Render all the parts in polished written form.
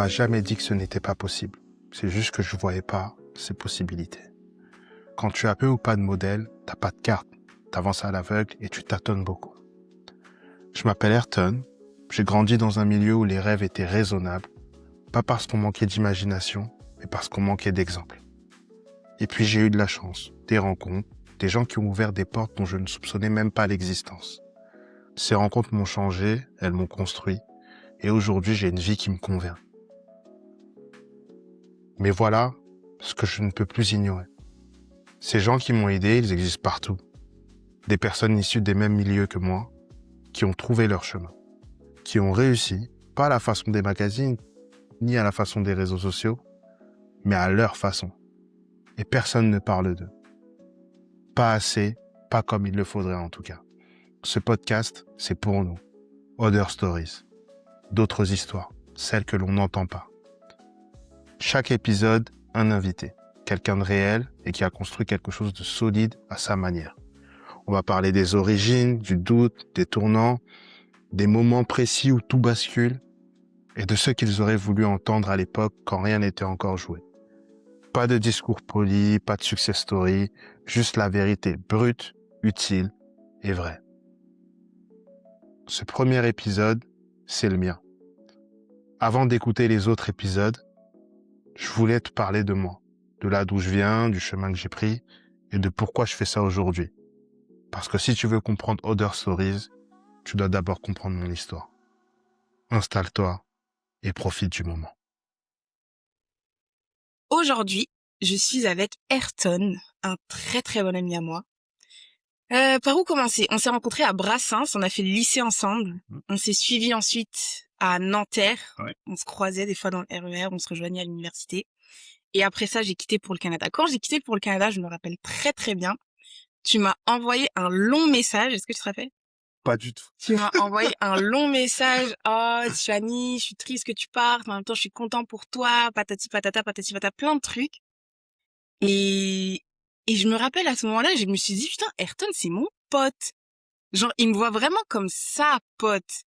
m'a jamais dit que ce n'était pas possible. C'est juste que je voyais pas ces possibilités. Quand tu as peu ou pas de modèle, t'as pas de carte, t'avances à l'aveugle et tu tâtonnes beaucoup. Je m'appelle Ayrton, j'ai grandi dans un milieu où les rêves étaient raisonnables, pas parce qu'on manquait d'imagination, mais parce qu'on manquait d'exemples. Et puis j'ai eu de la chance, des rencontres, des gens qui ont ouvert des portes dont je ne soupçonnais même pas l'existence. Ces rencontres m'ont changé, elles m'ont construit, et aujourd'hui j'ai une vie qui me convient. Mais voilà ce que je ne peux plus ignorer. Ces gens qui m'ont aidé, ils existent partout. Des personnes issues des mêmes milieux que moi, qui ont trouvé leur chemin, qui ont réussi, pas à la façon des magazines, ni à la façon des réseaux sociaux, mais à leur façon. Et personne ne parle d'eux. Pas assez, pas comme il le faudrait en tout cas. Ce podcast, c'est pour nous. Other Stories. D'autres histoires, celles que l'on n'entend pas. Chaque épisode, un invité. Quelqu'un de réel et qui a construit quelque chose de solide à sa manière. On va parler des origines, du doute, des tournants, des moments précis où tout bascule et de ce qu'ils auraient voulu entendre à l'époque quand rien n'était encore joué. Pas de discours poli, pas de success story, juste la vérité brute, utile et vraie. Ce premier épisode, c'est le mien. Avant d'écouter les autres épisodes, je voulais te parler de moi, de là d'où je viens, du chemin que j'ai pris et de pourquoi je fais ça aujourd'hui. Parce que si tu veux comprendre Other Stories, tu dois d'abord comprendre mon histoire. Installe-toi et profite du moment. Aujourd'hui, je suis avec Ayrton, un très très bon ami à moi. Par où commencer? On s'est rencontrés à Brassens, on a fait le lycée ensemble. On s'est suivis ensuite à Nanterre. Ouais. On se croisait des fois dans le RER, on se rejoignait à l'université. Et après ça, j'ai quitté pour le Canada. Quand j'ai quitté pour le Canada, je me rappelle très très bien. Tu m'as envoyé un long message, est-ce que tu te rappelles? Pas du tout. Tu m'as envoyé un long message. Oh, Tiffany, je suis triste que tu partes, mais en même temps, je suis content pour toi. Patati patata, plein de trucs. Et, et je me rappelle à ce moment-là, je me suis dit, putain, Ayrton, c'est mon pote. Genre, il me voit vraiment comme sa pote.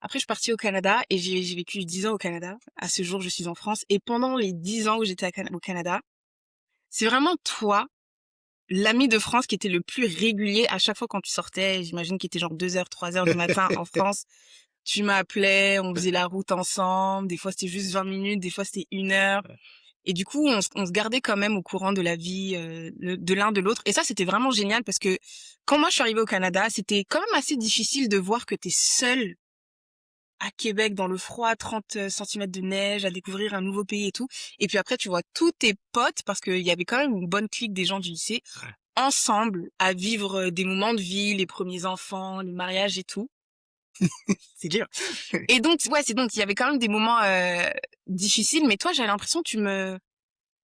Après, je suis partie au Canada et j'ai vécu 10 ans au Canada. À ce jour, je suis en France. Et pendant les 10 ans où j'étais au Canada, c'est vraiment toi, l'ami de France qui était le plus régulier à chaque fois quand tu sortais. J'imagine qu'il était genre 2h, 3h du matin en France. Tu m'appelais, on faisait la route ensemble. Des fois, c'était juste 20 minutes, des fois, c'était 1 heure. Et du coup, on se gardait quand même au courant de la vie de l'un de l'autre. Et ça, c'était vraiment génial parce que quand moi, je suis arrivée au Canada, c'était quand même assez difficile de voir que t'es seule à Québec dans le froid, 30 centimètres de neige, à découvrir un nouveau pays et tout. Et puis après, tu vois tous tes potes, parce qu'il y avait quand même une bonne clique des gens du lycée, ensemble, à vivre des moments de vie, les premiers enfants, les mariages et tout. C'est dur. Et donc, ouais, il y avait quand même des moments difficiles, mais toi, j'avais l'impression que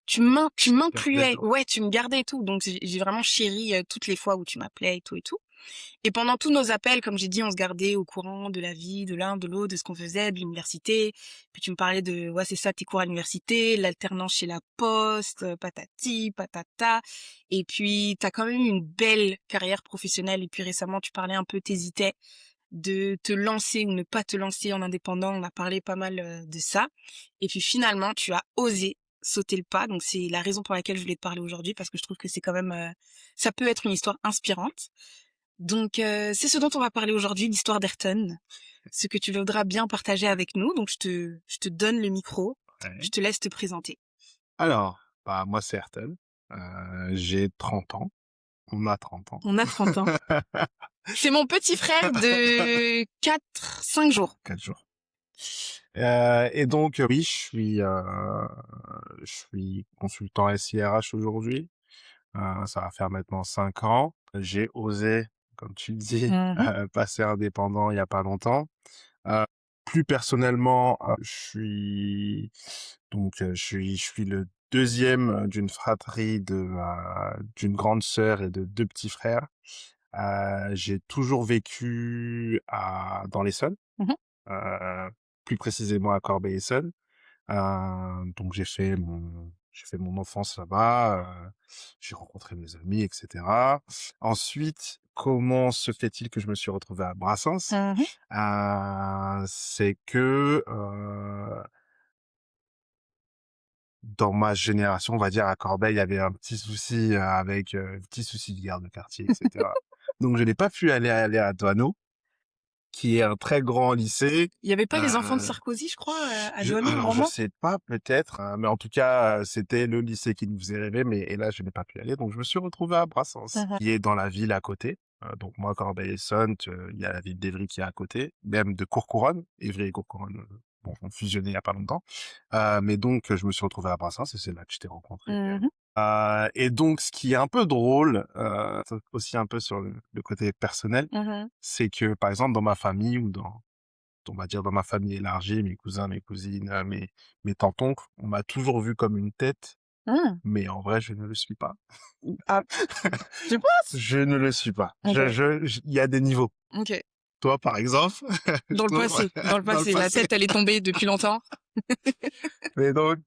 tu m'incluais, dedans. ouais, tu me gardais et tout. Donc j'ai vraiment chéri toutes les fois où tu m'appelais et tout et tout. Et pendant tous nos appels, comme j'ai dit, on se gardait au courant de la vie de l'un, de l'autre, de ce qu'on faisait, de l'université. Puis tu me parlais de, ouais, c'est ça, tes cours à l'université, l'alternance chez la Poste, patati, patata. Et puis t'as quand même eu une belle carrière professionnelle. Et puis récemment, tu parlais un peu, t'hésitais de te lancer ou ne pas te lancer en indépendant. On a parlé pas mal de ça. Et puis finalement, tu as osé sauter le pas. Donc c'est la raison pour laquelle je voulais te parler aujourd'hui parce que je trouve que c'est quand même, ça peut être une histoire inspirante. Donc c'est ce dont on va parler aujourd'hui, l'histoire d'Ayrton. Ce que tu voudras bien partager avec nous. Donc je te donne le micro. Ouais. Je te laisse te présenter. Alors, moi, c'est Ayrton. J'ai 30 ans. On a 30 ans. On a 30 ans. C'est mon petit frère de 4-5 jours. 4 jours. Et donc, oui, je suis consultant SIRH aujourd'hui. Ça va faire maintenant 5 ans. J'ai osé, comme tu le dis, passer indépendant il y a pas longtemps. Plus personnellement, je suis le deuxième d'une fratrie d'une grande sœur et de 2 petits frères. J'ai toujours vécu dans l'Essonne, Mhm. heu, plus précisément à Corbeil-Essonnes. Donc j'ai fait mon enfance là-bas, j'ai rencontré mes amis et cetera. Ensuite, comment se fait-il que je me suis retrouvé à Brassens? Mhm. C'est que, dans ma génération, on va dire, à Corbeil, il y avait un petit souci avec petit souci de garde de quartier, etc. Donc, je n'ai pas pu aller à Douaneau, qui est un très grand lycée. Il y avait pas les enfants de Euh, Sarkozy, je crois, à Douaneau, un alors, je moment? sais pas, peut-être, hein, mais en tout cas, c'était le lycée qui nous faisait rêver, mais et là, je n'ai pas pu y aller. Donc, je me suis retrouvé à Brassens, Mhm. qui est dans la ville à côté. Donc, moi, Corbeil-Essonnes, il y a la ville d'Evry qui est à côté, même de Courcouronnes. Évry et Courcouronnes, bon, ont fusionné il y a pas longtemps. Mais donc, je me suis retrouvé à Brassens et c'est là que je t'ai rencontré. Mhm. Et donc, ce qui est un peu drôle, aussi un peu sur le côté personnel, Mhm. c'est que, par exemple, dans ma famille ou on va dire dans ma famille élargie, mes cousins, mes cousines, mes tantes-oncles, on m'a toujours vu comme une tête, Mhm. mais en vrai, je ne le suis pas. Ah, tu penses? Je ne le suis pas. Ok, Il y a des niveaux. ok. Toi, par exemple, je Dans le trouve, passé, dans le dans le passé. La passé. tête, elle est tombée depuis longtemps. Mais donc,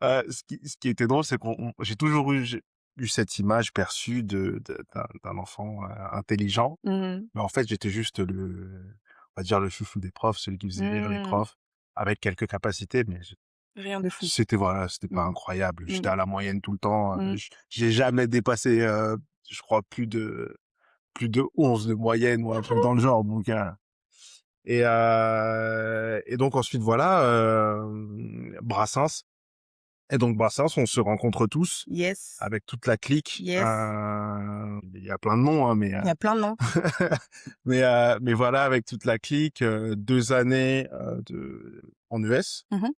ce qui était drôle, c'est j'ai toujours eu cette image perçue d'un enfant intelligent. Mhm. Mais en fait, j'étais juste on va dire le chouchou des profs, celui qui faisait rire les Mhm. profs, avec quelques capacités, mais Rien de fou. c'était pas Mhm. incroyable. J'étais Mhm. à la moyenne tout le temps. Mhm. J'ai jamais dépassé, je crois, plus de 11 de moyenne ou un truc dans le genre. Donc, et donc ensuite, voilà, Brassens. Et donc, Brassens, on se rencontre tous Yes. avec toute la clique. Yes. Il y a plein de noms, hein, mais Il y a plein de noms. mais voilà, avec toute la clique, 2 années en US. Mhm.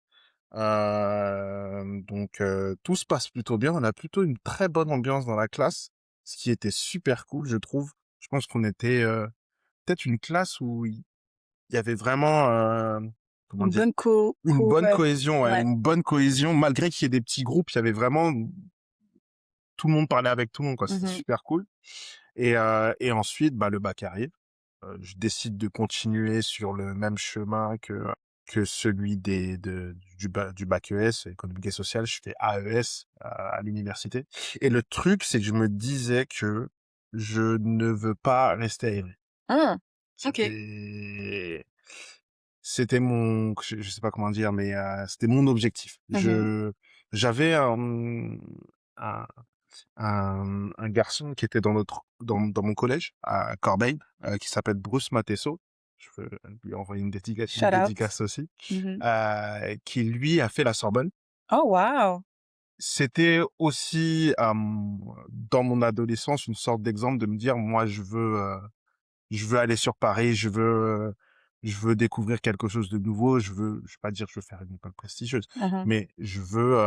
Donc tout se passe plutôt bien. On a plutôt une très bonne ambiance dans la classe, ce qui était super cool, je trouve. Je pense qu'on était peut-être une classe où il y avait vraiment comment Une dire, bonne une bonne cohésion, ouais, ouais. une bonne cohésion malgré qu'il y ait des petits groupes. Il y avait vraiment tout le monde parlait avec tout le monde, quoi. C'était Mhm. super cool. Et ensuite, bah, le bac arrive. Je décide de continuer sur le même chemin que celui du bac ES, économique et social. Je fais AES à l'université. Et le truc, c'est que je me disais que je ne veux pas rester à Évry. Ah, ok. C'était, c'était je sais pas comment dire, mais c'était mon objectif. Mhm. J'avais un, un garçon qui était dans mon collège à Corbeil, qui s'appelle Bruce Matesso. Je peux lui envoyer une Shout out. dédicace aussi, Mhm. qui lui a fait la Sorbonne. Oh, wow. C'était aussi dans mon adolescence une sorte d'exemple de me dire moi je veux aller sur Paris, je veux découvrir quelque chose de nouveau, je veux pas dire que je veux faire une école prestigieuse, Mhm. mais je veux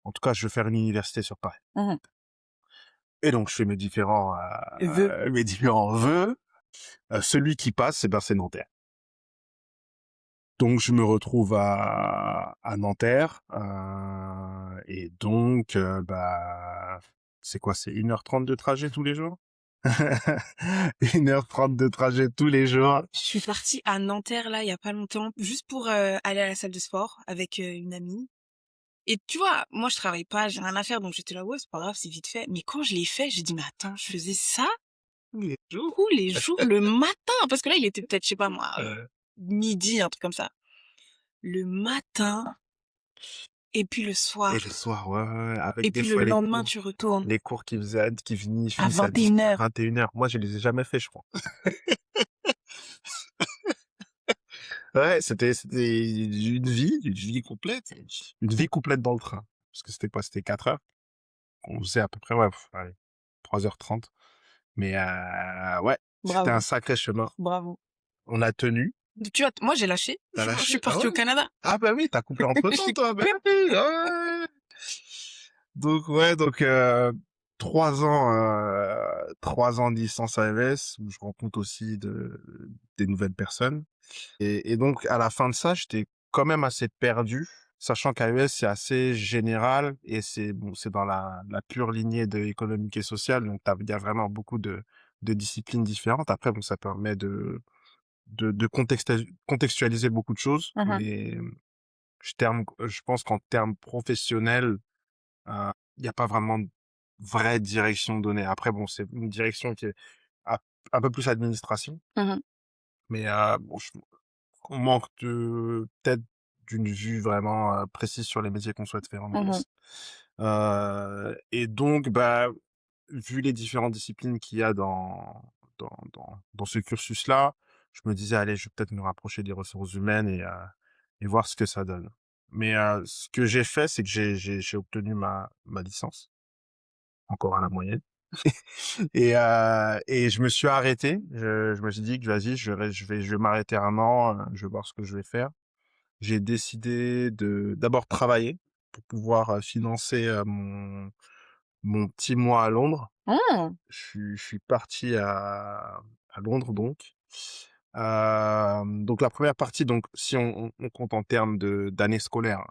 en tout cas je veux faire une université sur Paris. Mhm. Et donc, je fais Veux. mes différents vœux. Celui qui passe, c'est Nanterre. Donc, je me retrouve à Nanterre. Et donc, bah, c'est quoi? C'est 1h30 de trajet tous les jours? 1h30 de trajet tous les jours. Je suis partie à Nanterre, là, il y a pas longtemps, juste pour aller à la salle de sport avec une amie. Et tu vois, moi, je travaille pas, j'ai rien à faire, donc j'étais là, ouais, c'est pas grave, c'est vite fait. Mais quand je l'ai fait, j'ai dit, mais attends, je faisais ça tous les jours, le matin, parce que là, il était peut-être, je sais pas moi, midi, un truc comme ça. Le matin, et puis le Et soir, le soir, ouais, ouais, ouais, avec et des puis le fois lendemain, tu retournes les cours qui à finissent à 21h. 21h. Moi, je les ai jamais fait, je crois. Ouais, c'était une vie complète. Une vie complète dans le train. Parce que c'était quoi? C'était 4 heures. On faisait à peu près, ouais, allez, 3h30. Mais ouais, c'était un Bravo, sacré chemin. bravo. On a tenu. Tu vois, moi, j'ai lâché. T'as Je suis lâché? Ah partie ouais? au Canada. Ah bah oui, t'as coupé entre-temps, toi. Bah oui, ouais. Donc ouais, donc 3 ans de licence AMS, où je rencontre aussi des nouvelles personnes. Et donc à la fin de ça, j'étais quand même assez perdu, sachant qu'AES c'est assez général et c'est bon, c'est dans la pure lignée de économique et social, donc il y a vraiment beaucoup de disciplines différentes. Après, bon, ça permet de contextualiser beaucoup de choses, Mhm. mais je pense qu'en termes professionnels, il n'y a pas vraiment de vraie direction donnée. Après, bon, c'est une direction qui est un un peu plus administration, Mhm. mais bon, on manque peut-être d'une vue vraiment précise sur les métiers qu'on souhaite faire en Mhm. ES. Et donc, bah, vu les différentes disciplines qu'il y a dans ce cursus-là, je me disais: «Allez, je vais peut-être me rapprocher des ressources humaines et voir ce que ça donne». Mais, ce que j'ai fait, c'est que j'ai obtenu ma licence, encore à la moyenne. Et je me suis arrêté. Je me suis dit que vas-y, je vais m'arrêter 1 an, je vais voir ce que je vais faire. J'ai décidé de d'abord travailler pour pouvoir, financer, mon petit mois à Londres. Mmh. Je suis parti à Londres donc. Donc la première partie, donc si on compte en termes d'année scolaire,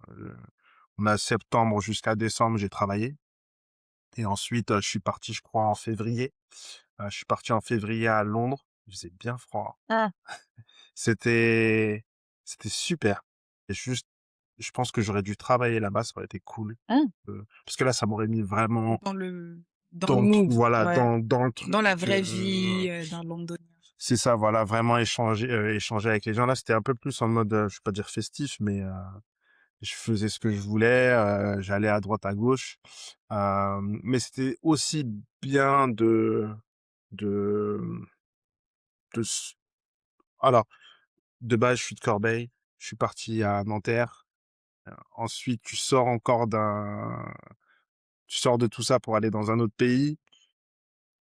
on a septembre jusqu'à décembre, j'ai travaillé et ensuite, je suis parti, je crois, en février. Je suis parti en février à Londres. Il faisait bien froid. Ah. C'était c'était super et juste, je pense que j'aurais dû travailler là-bas, ça aurait été cool, Mmh. parce que là, ça m'aurait mis vraiment Dans le dans le tru mood, voilà, ouais. dans le Dans truc, la vraie vie, d'un londonien. c'est ça, voilà, vraiment échanger avec les gens. Là, c'était un peu plus en mode, je vais pas dire festif, mais, je faisais ce que je voulais, j'allais à droite, à gauche. Mais c'était aussi bien de, de s alors, de base, je suis de Corbeil, je suis parti à Nanterre. Ensuite, tu sors de tout ça pour aller dans un autre pays.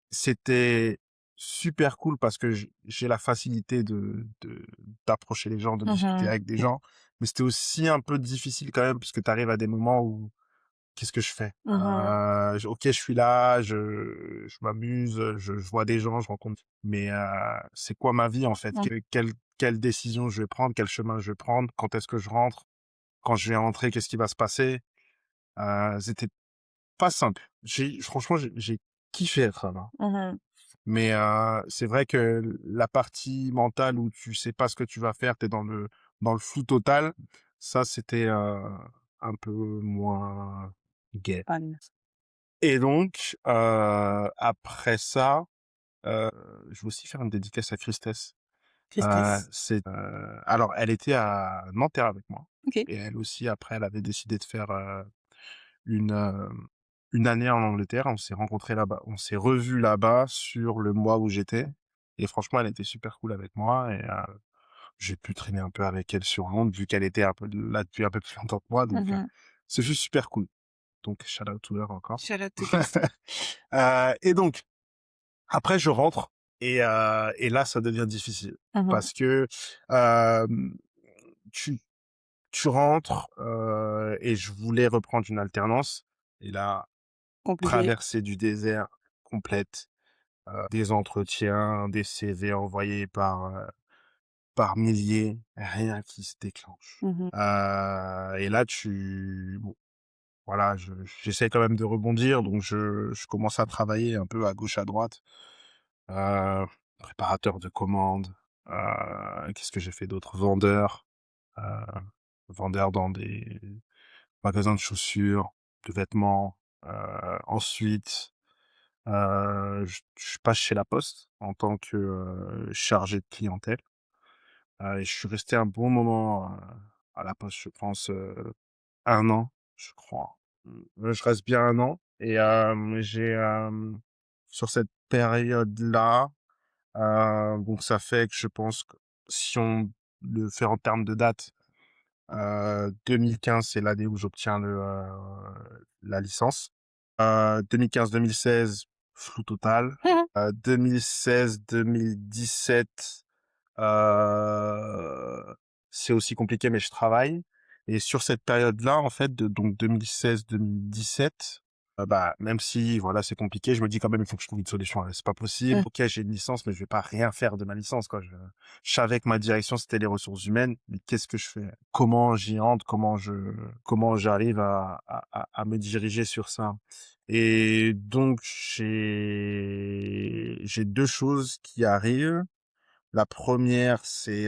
C'était super cool parce que j'ai la facilité d'approcher les gens, de discuter Mmh. avec des gens. Mais c'était aussi un peu difficile quand même parce que tu arrives à des moments où qu'est-ce que je fais? Mmh. OK, je suis là, je m'amuse, je vois des gens, je rencontre, mais, c'est quoi ma vie en fait? Mmh. Quelle décision je vais prendre? Quel chemin je vais prendre? Quand est-ce que je rentre? Quand je vais rentrer, qu'est-ce qui va se passer? C'était pas simple. Franchement, j'ai kiffé être là-bas. Mmh. Mais, c'est vrai que la partie mentale où tu sais pas ce que tu vas faire, tu es dans le flou total, ça c'était, un peu moins gai. Fun. Et donc, après ça, heu, je veux aussi faire une dédicace à Christès. Tristesse. Alors elle était à Nanterre avec moi OK. et elle aussi après elle avait décidé de faire, une, une année en Angleterre. On s'est rencontrés là-bas. On s'est revus là-bas sur le mois où j'étais et franchement, elle était super cool avec moi et j'ai pu traîner un peu avec elle sur Londres vu qu'elle était un peu là depuis un peu plus longtemps que moi donc, Mmh. ce fut super cool. Donc shout out to her encore. Shout out to Christelle. Et donc après je rentre et là ça devient difficile Mmh. parce que, hem, tu tu rentres, et je voulais reprendre une alternance et là, Compliqué. traversée du désert complète, des entretiens, des CV envoyés par milliers, rien qui se déclenche. Mmh. Et là bon, voilà, j'essaie quand même de rebondir donc je commence à travailler un peu à gauche, à droite, heu, préparateur de commandes, qu'est-ce que j'ai fait d'autre? Heu, vendeur dans des magasins de chaussures, de vêtements, ensuite, je passe chez La Poste en tant que, chargé de clientèle, et je suis resté un bon moment, à La Poste, je pense, 1 an, je crois. Je reste bien 1 an et sur cette période-là, donc ça fait que je pense que si on le fait en termes de date, 2015, c'est l'année où j'obtiens la licence. 2015-2016, flou total. 2016-2017, heu, c'est aussi compliqué, mais je travaille et sur cette période-là, en fait, donc 2016-2017, bah, même si, voilà, c'est compliqué, je me dis quand même: «Il faut que je trouve une solution, c'est pas possible. Mmh. OK, j'ai une licence, mais je vais pas rien faire de ma licence, quoi». Je savais que ma direction, c'était les ressources humaines, mais qu'est-ce que je fais? Comment j'y entre? Comment j'arrive à me diriger sur ça? Et donc j'ai 2 choses qui arrivent. La première, c'est,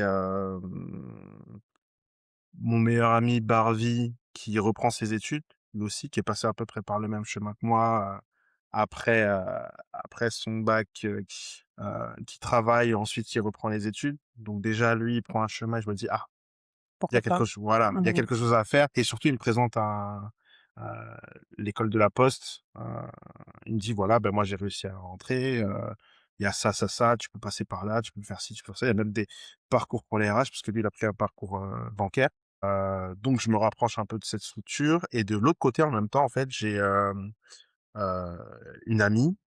mon meilleur ami Barvi qui reprend ses études, lui aussi, qui est passé à peu près par le même chemin que moi, après, après son bac, qui travaille, ensuite il reprend les études. Donc déjà lui, il prend un chemin et je me dis: «Ah, il y Pourquoi a pas? quelque chose voilà, il y a Mmh. quelque chose à faire» et surtout il me présente l'école de la Poste. Il me dit, voilà, ben moi j'ai réussi à rentrer. Il y a ça, ça, ça. Tu peux passer par là, tu peux faire ci, tu peux faire ça. Il y a même des parcours pour les RH parce que lui il a pris un parcours bancaire. Donc je me rapproche un peu de cette structure. Et de l'autre côté, en même temps, en fait, j'ai euh, une amie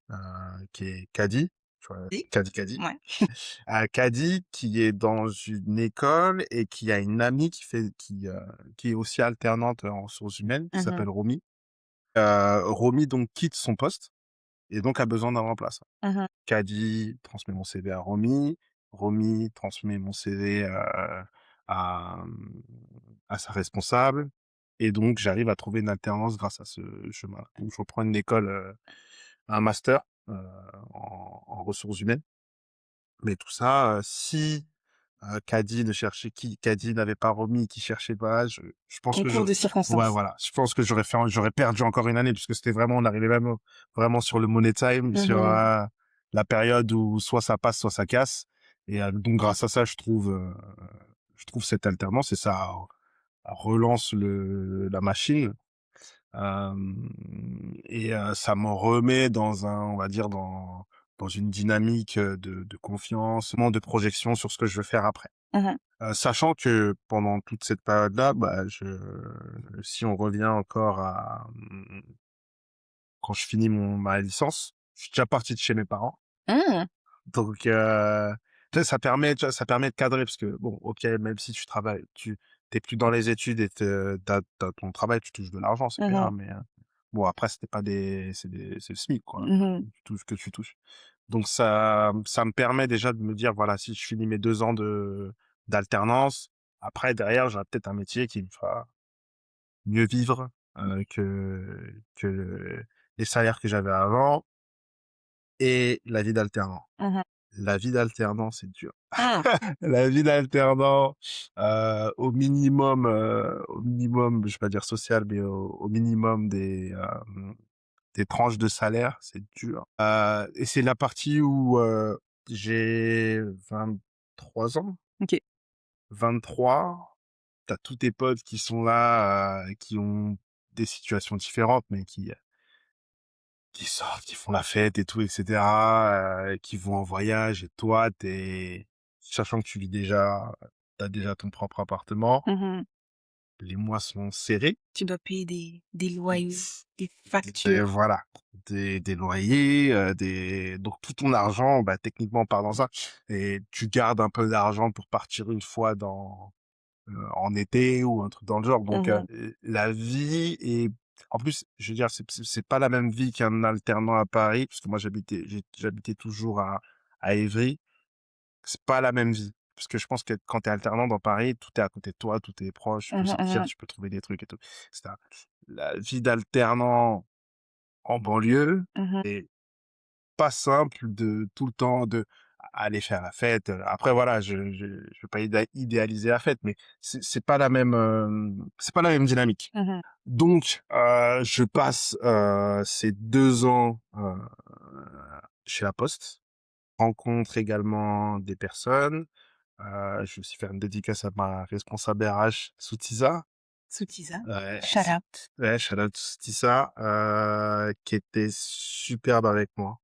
qui est Kadi, tu vois, Oui. Kadi, Ouais. Kadi qui est dans une école et qui a une amie qui est aussi alternante en ressources humaines, qui s'appelle Romy. Romy donc quitte son poste et donc a besoin d'un remplaçant. Kadi transmet mon CV à Romy, Romy transmet mon CV à, à sa responsable, et donc j'arrive à trouver une alternance grâce à ce chemin. Donc je reprends une école, un master en ressources humaines. Mais tout ça, si Caddy n'avait pas Romy, qui cherchait pas, je pense que Concours de ouais, circonstances. voilà, je pense que j'aurais perdu encore une année puisque c'était vraiment, on arrivait même vraiment sur le money time, sur la période où soit ça passe, soit ça casse. Et donc grâce à ça, je trouve cette alternance et ça relance la machine. Et ça me remet on va dire, dans une dynamique de confiance, de projection sur ce que je veux faire après. Sachant que pendant toute cette période-là, si on revient encore à quand je finis ma licence, je suis déjà parti de chez mes parents. Mmh. Donc, tu sais, tu vois, ça permet de cadrer parce que bon, ok, même si tu travailles, tu t'es plus dans les études et t'as ton travail, tu touches de l'argent, c'est bien, mais bon, après, c'était pas c'est le SMIC, quoi, tout ce que tu touches. Donc ça me permet déjà de me dire, voilà, si je finis mes 2 ans d'alternance, après, derrière, j'aurai peut-être un métier qui me fera mieux vivre, que les salaires que j'avais avant et la vie d'alternant. La vie d'alternant, c'est dur. La vie d'alternant, au minimum, je vais pas dire social, mais au minimum des tranches de salaire, c'est dur. Et c'est la partie où j'ai 23 ans. OK. 23, t'as tous tes potes qui sont là, qui ont des situations différentes, mais qui sortent, qui font la fête et tout, etc., qui vont en voyage, et toi, sachant que t'as déjà ton propre appartement, les mois sont serrés. Tu dois payer des loyers, des Et factures. voilà, des loyers, donc tout ton argent, bah, techniquement, part dans ça. Et tu gardes un peu d'argent pour partir une fois en été ou un truc dans le genre. Donc, la vie est, en plus, je veux dire, c'est pas la même vie qu'un alternant à Paris, parce que moi, j'habitais toujours à Évry. C'est pas la même vie. Parce que je pense que quand t'es alternant dans Paris, tout est à côté de toi, tout est proche, tu peux sortir, tu peux trouver des trucs et tout. La vie d'alternant en banlieue est pas simple de tout le temps de aller faire la fête. Après voilà, je veux pas idéaliser la fête, mais c'est pas la même dynamique. Donc je passe ces 2 ans chez la Poste, rencontre également des personnes. Je vais aussi faire une dédicace à ma responsable RH, Soutiza. Soutiza. Ouais, Shout out. ouais, shout out Soutiza, qui était superbe avec moi.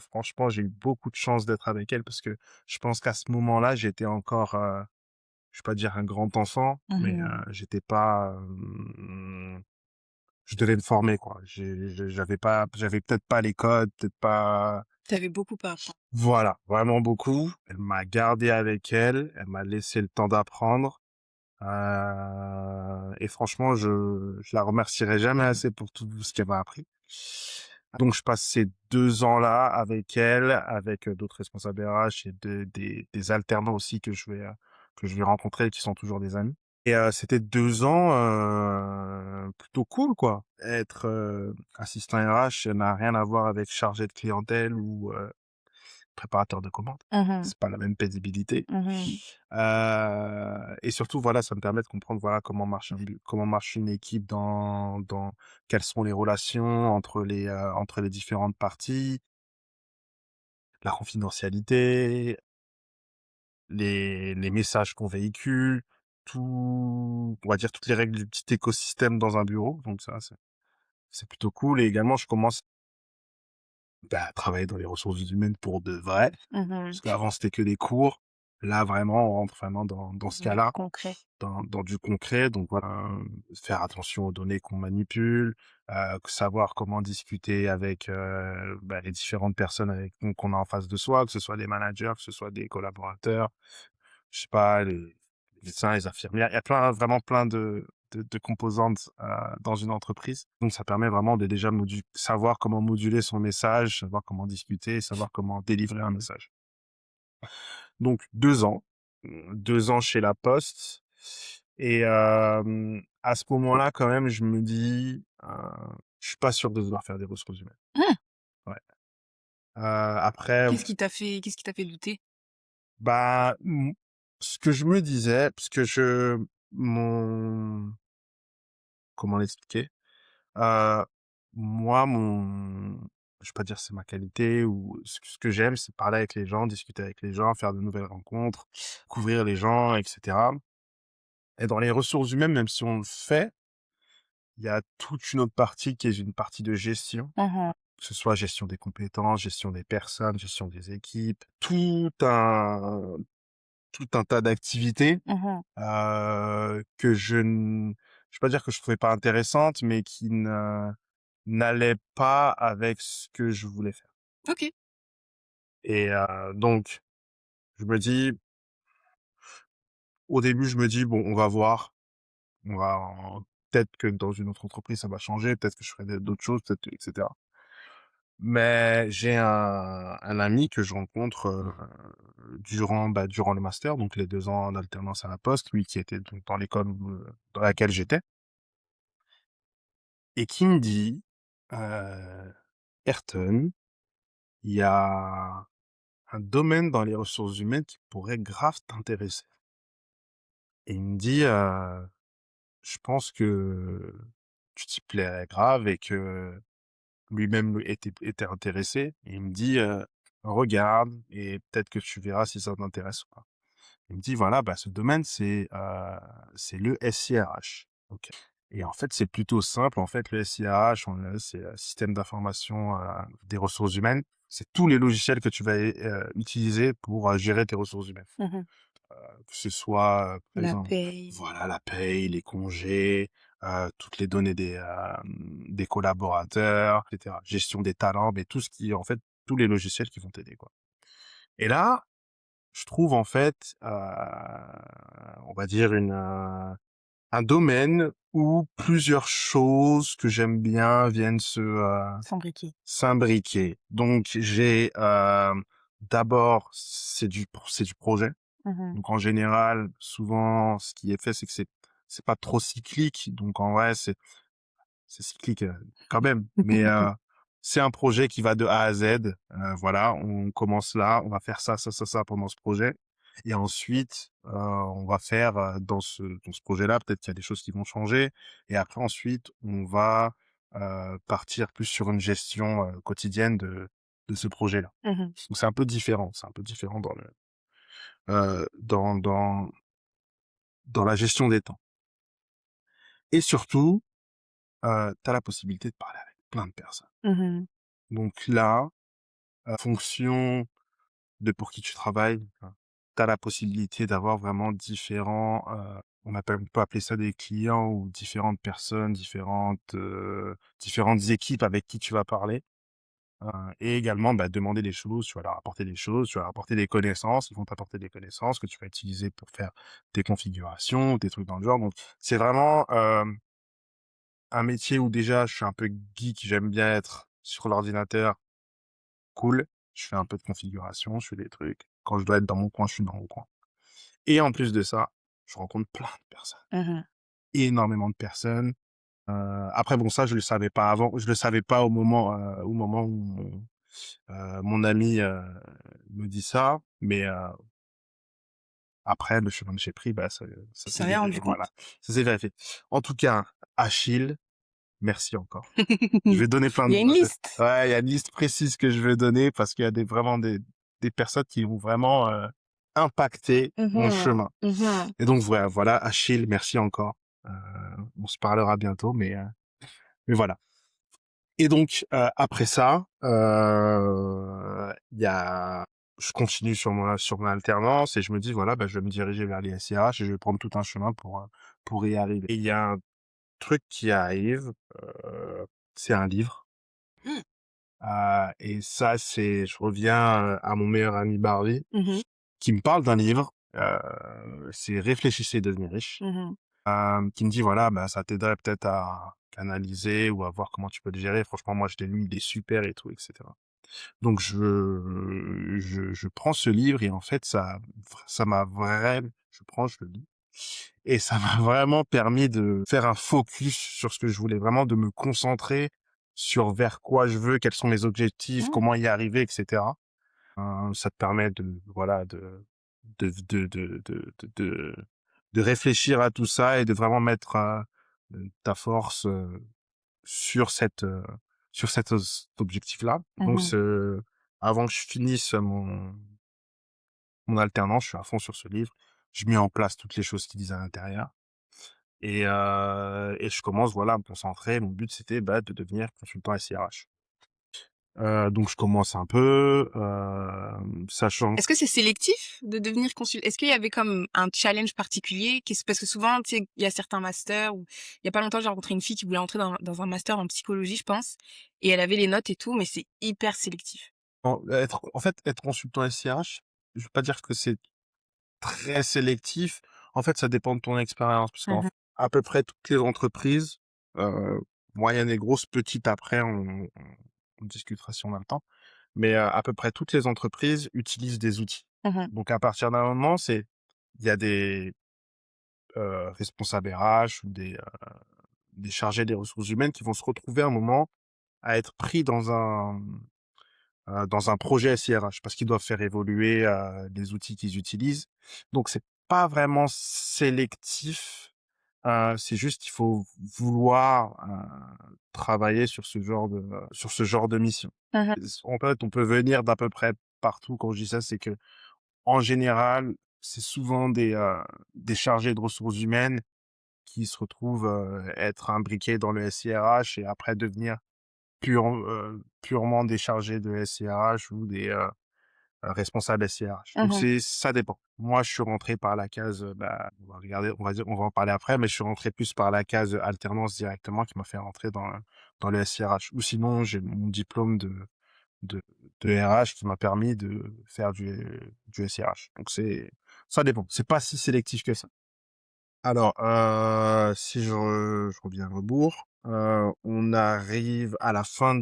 Franchement, j'ai eu beaucoup de chance d'être avec elle parce que je pense qu'à ce moment-là, j'étais encore, je vais pas dire un grand enfant, mais j'étais pas, je devais me former, quoi. J'avais peut-être pas les codes, peut-être pas. T'avais beaucoup à apprendre. Voilà, vraiment beaucoup. Elle m'a gardé avec elle, elle m'a laissé le temps d'apprendre. Et franchement, je la remercierai jamais assez pour tout ce qu'elle m'a appris. Donc, je passe ces 2 ans-là avec elle, avec d'autres responsables RH et des alternants aussi que je vais rencontrer et qui sont toujours des amis. Et c'était 2 ans plutôt cool, quoi. Être assistant RH n'a rien à voir avec chargé de clientèle ou préparateur de commandes. C'est pas la même pénibilité. Et surtout, voilà, ça me permet de comprendre, voilà, comment marche une équipe quelles sont les relations entre les différentes parties, la confidentialité, les messages qu'on véhicule. on va dire toutes les règles du petit écosystème dans un bureau. Donc ça, c'est plutôt cool. Et également, je commence à travailler dans les ressources humaines pour de vrai. Mhm. Parce qu'avant, c'était que des cours. Là, vraiment, on rentre vraiment dans ce cas-là, Concret. dans du concret. Donc voilà, faire attention aux données qu'on manipule, savoir comment discuter avec les différentes personnes qu'on a en face de soi, que ce soit des managers, que ce soit des collaborateurs, je sais pas, les médecins, les infirmières. Il y a vraiment plein de composantes dans une entreprise. Donc ça permet vraiment de déjà savoir comment moduler son message, savoir comment discuter, savoir comment délivrer un message. Donc 2 ans, 2 ans chez La Poste. Et à ce moment-là, quand même, je me dis, je suis pas sûr de vouloir faire des ressources humaines. Hum, Ouais. Après, Qu'est-ce qui t'a fait douter? bah, ce que je me disais, parce que mon, comment l'expliquer? Heu, moi, je vais pas dire c'est ma qualité ou ce que j'aime, c'est parler avec les gens, discuter avec les gens, faire de nouvelles rencontres, couvrir les gens, et cetera. Et dans les ressources humaines, même si on le fait, il y a toute une autre partie qui est une partie de gestion, Mhm. que ce soit gestion des compétences, gestion des personnes, gestion des équipes, tout un tas d'activités, Mhm. que je vais pas dire que je trouvais pas intéressantes, mais qui n'allaient pas avec ce que je voulais faire. Ok. Et donc je me dis au début, je me dis: «Bon, on va voir, on va peut-être que dans une autre entreprise, ça va changer, peut-être que je ferai d'autres choses, peut-être que» et cetera. Mais j'ai un ami que je rencontre, durant le master, donc les 2 ans d'alternance à la Poste, lui qui était donc dans l'école, dans laquelle j'étais, et qui me dit: «Ayrton, il y a un domaine dans les ressources humaines qui pourrait grave t'intéresser». Et il me dit: «Je pense que tu t'y plairais grave», et que lui-même était intéressé. Et il me dit: «Regarde et peut-être que tu verras si ça t'intéresse ou pas». Il me dit: «Voilà, bah, ce domaine, c'est le SIRH». OK. Et en fait, c'est plutôt simple. En fait, le SIRH, c'est système d'information, des ressources humaines. C'est tous les logiciels que tu vas, utiliser pour, gérer tes ressources humaines. Mhm. Que ce soit, par La exemple, paye. voilà, la paye, les congés, toutes les données des collaborateurs, et cetera. Gestion des talents, mais tout ce qui en fait, tous les logiciels qui vont t'aider, quoi. Et là, je trouve en fait, on va dire un domaine où plusieurs choses que j'aime bien viennent S'imbriquer. s'imbriquer. Donc j'ai, d'abord, c'est du projet. Mhm. Donc en général, souvent, ce qui est fait, c'est que c'est pas trop cyclique. Donc en vrai, c'est cyclique, quand même, mais c'est un projet qui va de A à Z. Voilà, on commence là, on va faire ça, ça, ça, ça pendant ce projet, et ensuite, on va faire, dans ce projet-là, peut-être qu'il y a des choses qui vont changer, et après ensuite, on va, partir plus sur une gestion, quotidienne de ce projet-là. Mhm. Donc c'est un peu différent dans la gestion des temps, et surtout, tu as la possibilité de parler avec plein de personnes. Mhm. Donc là, fonction de pour qui tu travailles, tu as la possibilité d'avoir vraiment on peut appeler ça des clients, ou différentes personnes, différentes équipes avec qui tu vas parler, et également, bah, demander des choses, tu vas leur apporter des choses, tu vas leur apporter des connaissances, ils vont t'apporter des connaissances que tu vas utiliser pour faire tes configurations, des trucs dans le genre. Donc c'est vraiment, un métier où déjà je suis un peu geek, j'aime bien être sur l'ordinateur. Cool, je fais un peu de configuration, je fais des trucs. Quand je dois être dans mon coin, je suis dans mon coin. Et en plus de ça, je rencontre plein de personnes, Mhm. énormément de personnes. Après bon, ça je le savais pas avant, je le savais pas au moment où mon ami, me dit ça, mais après le chemin que j'ai pris, bah, ça Tu s'est t'en es rendu vérifié, voilà, compte? ça s'est vérifié. En tout cas, Achille, merci encore. Je vais donner plein Il y de a une liste. ouais, il y a une liste précise que je vais donner, parce qu'il y a vraiment des personnes qui ont vraiment, impacté mon chemin. Mhm. Et donc voilà, Achille, merci encore. Euh, on se parlera bientôt, mais voilà. Et donc après ça, je continue sur mon alternance et je me dis voilà, bah, je vais me diriger vers les SIRH et je vais prendre tout un chemin pour y arriver. Et il y a un truc qui arrive, c'est un livre. Et ça, je reviens à mon meilleur ami Barbie, Mhm. qui me parle d'un livre. C'est Réfléchissez et devenez riche. Mhm. Qui me dit voilà, bah, ça t'aiderait peut-être à canaliser ou à voir comment tu peux le gérer. Franchement, moi, je l'ai lu, il est super et tout, etc. Donc, je prends ce livre et en fait, ça m'a vraiment, je le lis. Et ça m'a vraiment permis de faire un focus sur ce que je voulais, vraiment de me concentrer sur vers quoi je veux, quels sont mes objectifs, Mhm. comment y arriver, etc. Ça te permet voilà, de réfléchir à tout ça et de vraiment mettre ta force sur cet objectif-là. Donc, Mhm. avant que je finisse mon alternance, je suis à fond sur ce livre. Je mets en place toutes les choses qu'ils disent à l'intérieur. Et je commence, voilà, à me concentrer. Mon but, c'était de devenir consultant SIRH. Donc, je commence un peu, sachant... Est-ce que c'est sélectif de devenir consultant? Est-ce qu'il y avait comme un challenge particulier? Parce que souvent, tu sais, il y a certains masters où, il y a pas longtemps, j'ai rencontré une fille qui voulait entrer dans un master en psychologie, je pense, et elle avait les notes et tout, mais c'est hyper sélectif. En fait, être consultant SIRH, je veux pas dire que c'est très sélectif. En fait, ça dépend de ton expérience, parce Mhm. à peu près toutes les entreprises, euh, moyennes et grosses, petites après, on discutera si on a le temps, mais à peu près toutes les entreprises utilisent des outils. Mhm. Donc, à partir d'un moment, il y a des responsables RH ou des chargés des ressources humaines qui vont se retrouver à un moment à être pris dans un projet SIRH parce qu'ils doivent faire évoluer les outils qu'ils utilisent. Donc, c'est pas vraiment sélectif. C'est juste qu'il faut vouloir travailler sur ce genre de mission. Mhm. En fait, on peut venir d'à peu près partout. Quand je dis ça, c'est que en général, c'est souvent des chargés de ressources humaines qui se retrouvent être imbriqués dans le SIRH et après devenir purement des chargés de SIRH ou des responsables SIRH. Donc Mhm. ça dépend. Moi, je suis rentré par la case, on va regarder, on va en parler après, mais je suis rentré plus par la case alternance directement qui m'a fait rentrer dans le SIRH. Ou sinon, j'ai mon diplôme de, de RH qui m'a permis de faire du SIRH. Donc ça dépend. C'est pas si sélectif que ça. Alors, si je reviens à rebours, on arrive à la fin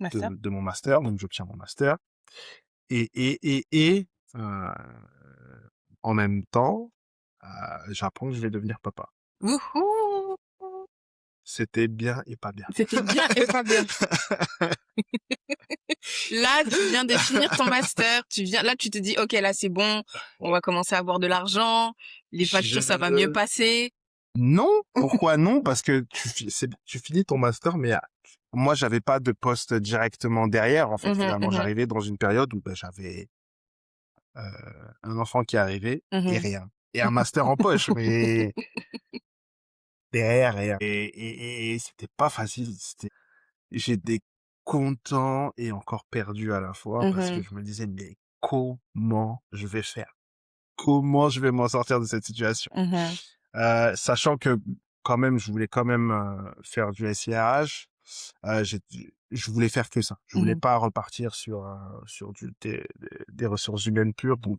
Master. de mon master, donc j'obtiens mon master. Et euh, en même temps, j'apprends que je vais devenir papa. Wouhou! C'était bien et pas bien. C'était bien et pas bien. Là, tu viens de finir ton master, là, tu te dis, OK, là, c'est bon, on va commencer à avoir de l'argent, les factures, ça va mieux passer. Non, pourquoi non? Parce que tu finis ton master, mais moi, j'avais pas de poste directement derrière. En fait, Mhm, finalement, mhm, j'arrivais dans une période où j'avais un enfant qui arrivait et mhm, rien. Et un master en poche, mais derrière rien. Et c'était pas facile. J'étais content et encore perdu à la fois parce que mhm, je me disais, mais comment je vais faire? Comment je vais m'en sortir de cette situation? mhm, Sachant que quand même, je voulais quand même faire du SIRH. Je voulais faire que ça. Je voulais mhm, pas repartir sur des ressources humaines pures. Donc,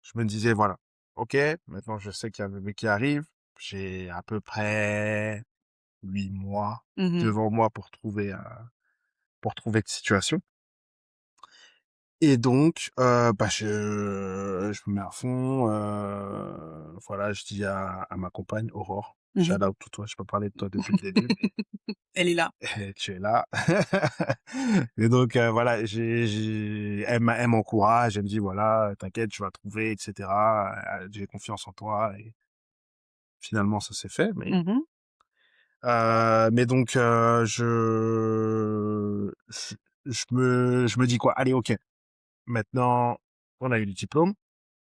je me disais, voilà, ok, maintenant je sais qu'il y a un bébé qui arrive. J'ai à peu près 8 mois mhm, devant moi pour trouver de situation. Et donc, je me mets à fond. Voilà, je dis à ma compagne, Aurore, shout mhm. out to toi, je peux parler de toi depuis le début, Elle est là. et tu es là. Et donc, voilà, elle m'encourage, elle me dit, voilà, t'inquiète, tu vas trouver, etc. J'ai confiance en toi. Et finalement, ça s'est fait. Mhm, Mais donc, je me dis quoi? Allez, ok. Maintenant, on a eu le diplôme.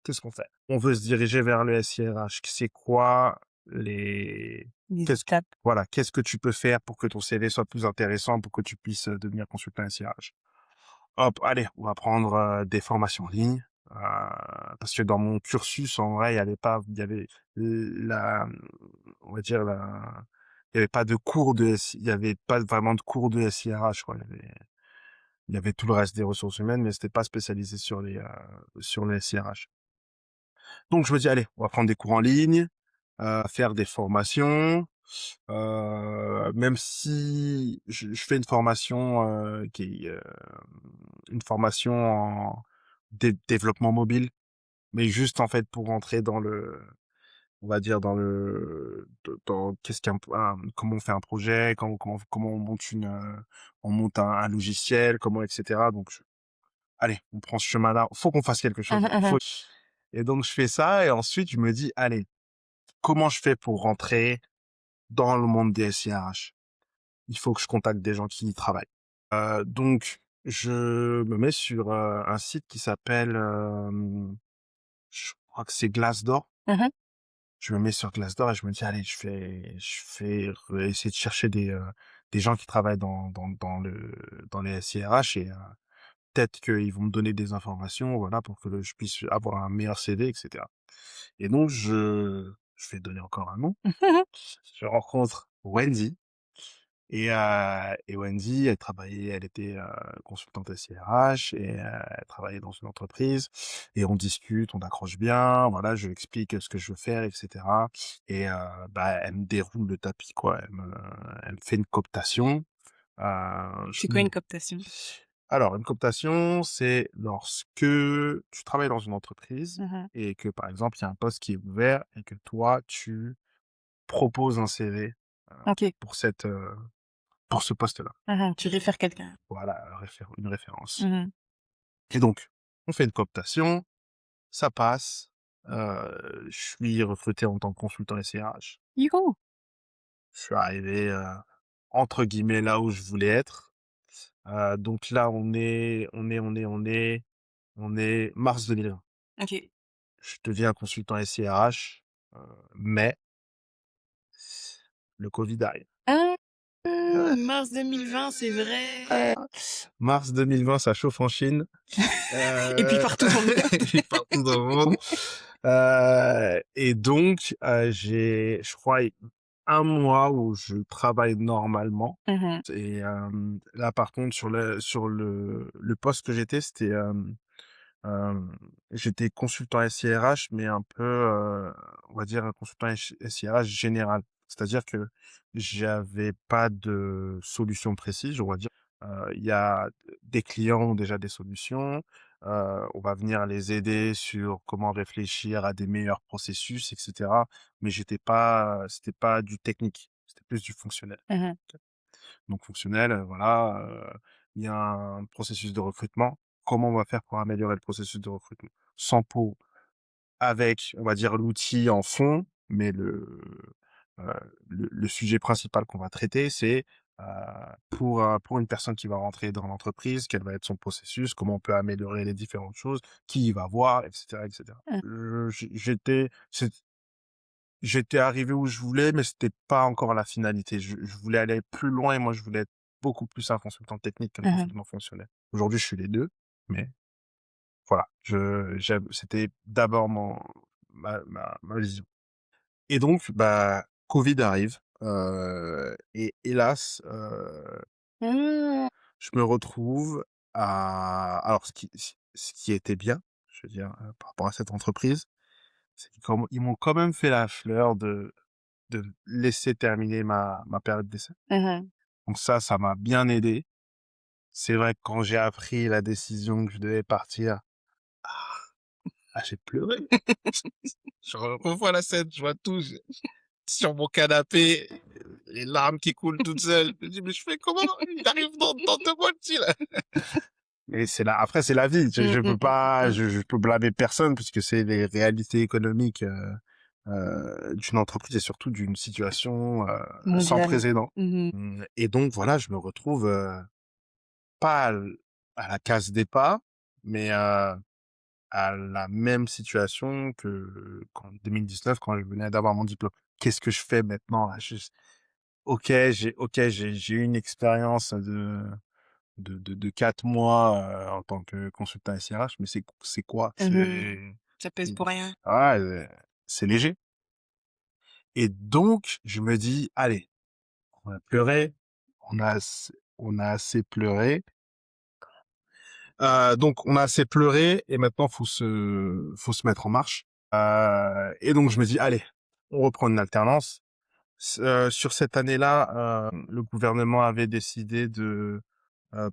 Qu'est-ce qu'on fait? On veut se diriger vers le SIRH. C'est quoi les Les qu'est-ce étapes. voilà, qu'est-ce que tu peux faire pour que ton CV soit plus intéressant, pour que tu puisses, devenir consultant SIRH? Hop, allez, on va prendre, des formations en ligne, parce que dans mon cursus, en vrai, il y avait la on va dire il y avait pas de cours il y avait pas vraiment de cours de SIRH, quoi. Il y avait tout le reste des ressources humaines, mais c'était pas spécialisé sur les SIRH. Donc je me dis: «Allez, on va prendre des cours en ligne, faire des formations». Même si je fais une formation, une formation en développement mobile, mais juste, en fait, pour rentrer dans on va dire dans qu'est-ce comment on fait un projet, comment on monte un logiciel, comment et cetera. Donc allez, on prend ce chemin-là, faut qu'on fasse quelque chose. Faut Et donc je fais ça et ensuite je me dis: «Allez, comment je fais pour rentrer dans le monde des SIRH? Il faut que je contacte des gens qui y travaillent». Donc je me mets sur, un site qui s'appelle, je crois que c'est Glassdoor. Mmh. Je me mets sur Glassdoor et je me dis: «Allez, essayer de chercher des gens qui travaillent dans les SIRH et peut-être qu'ils vont me donner des informations, voilà, pour que je puisse avoir un meilleur CV et cetera». Et donc je vais donner encore un nom. Je rencontre Wendy et Wendy, elle était, consultante SIRH et elle travaillait dans une entreprise et on discute, on accroche bien, voilà, je lui explique, ce que je veux faire et cetera et bah, elle me déroule le tapis, quoi. Elle me fait une cooptation, je C'est quoi une cooptation? alors une cooptation, c'est lorsque tu travailles dans une entreprise Mmh. et que, par exemple, il y a un poste qui est ouvert et que toi, tu proposes un CV, heu, OK. pour pour ce poste-là. Mmh. Tu réfères quelqu'un. Voilà, une référence. Mmh. Et donc, on fait une cooptation, ça passe, je suis recruté en tant que consultant SIRH. Youhou! Je suis arrivé, entre guillemets «là où je voulais être». Donc là, on est mars 2020. OK. Je deviens consultant SIRH, mais le Covid arrive. Ah! Ouais. Mars 2020, c'est vrai. Mars 2020, ça chauffe en Chine. Et puis Heu, partout dans le et puis partout dans le monde. Et donc, j'ai, je crois, un mois où je travaille normalement Mmh. et là, par contre, sur le poste que j'étais, c'était, j'étais consultant SIRH, mais un peu, on va dire un consultant SIRH général. C'est-à-dire que j'avais pas de solution précise, on va dire. Il y a des clients ont déjà des solutions, on va venir les aider sur comment réfléchir à des meilleurs processus et cetera. Mais c'était pas du technique, c'était plus du fonctionnel. Mmh. Donc fonctionnel, voilà, il y a un processus de recrutement. Comment on va faire pour améliorer le processus de recrutement? Sans pour avec, on va dire, l'outil en fond, mais heu, le sujet principal qu'on va traiter, c'est, heu, pour une personne qui va rentrer dans l'entreprise, quel va être son processus, comment on peut améliorer les différentes choses, qui il va voir et cetera et cetera. Mmh. J'étais arrivé où je voulais, mais c'était pas encore la finalité. Je voulais aller plus loin et moi, je voulais être beaucoup plus un consultant technique qu'un Mmh. consultant fonctionnel. Aujourd'hui, je suis les 2, mais voilà, c'était d'abord ma vision. Et donc, bah, Covid arrive, et hélas, Mmh. je me retrouve alors ce qui était bien, je veux dire, par rapport à cette entreprise, c'est ils m'ont quand même fait la fleur de laisser terminer ma période d'essai. Mmh. Donc ça m'a bien aidé. C'est vrai que quand j'ai appris la décision que je devais partir, j'ai pleuré. Je revois la scène, je vois tout, sur mon canapé, les larmes qui coulent toutes seules. Je me dis: «Mais je fais comment? Il arrive dans 2 mois, le petit, là». Mais après, c'est la vie. Mmh, Je mmh, peux mmh, pas, mmh. je peux blâmer personne puisque c'est les réalités économiques, d'une entreprise et surtout d'une situation, sans Mondial. précédent. Mmh. Et donc voilà, je me retrouve, pas à la case départ, mais à la même situation qu'en 2019 quand je venais d'avoir mon diplôme. Qu'est-ce que je fais maintenant là? J'ai eu une expérience de 4 mois, en tant que consultant SIRH, mais c'est quoi? Mmh. Ça pèse C'est pour rien. ah, c'est léger et donc je me dis: «Allez, on a pleuré, on a assez pleuré, donc on a assez pleuré et maintenant faut se mettre en marche». Et donc je me dis: «Allez, on reprend une alternance». Sur cette année-là, le gouvernement avait décidé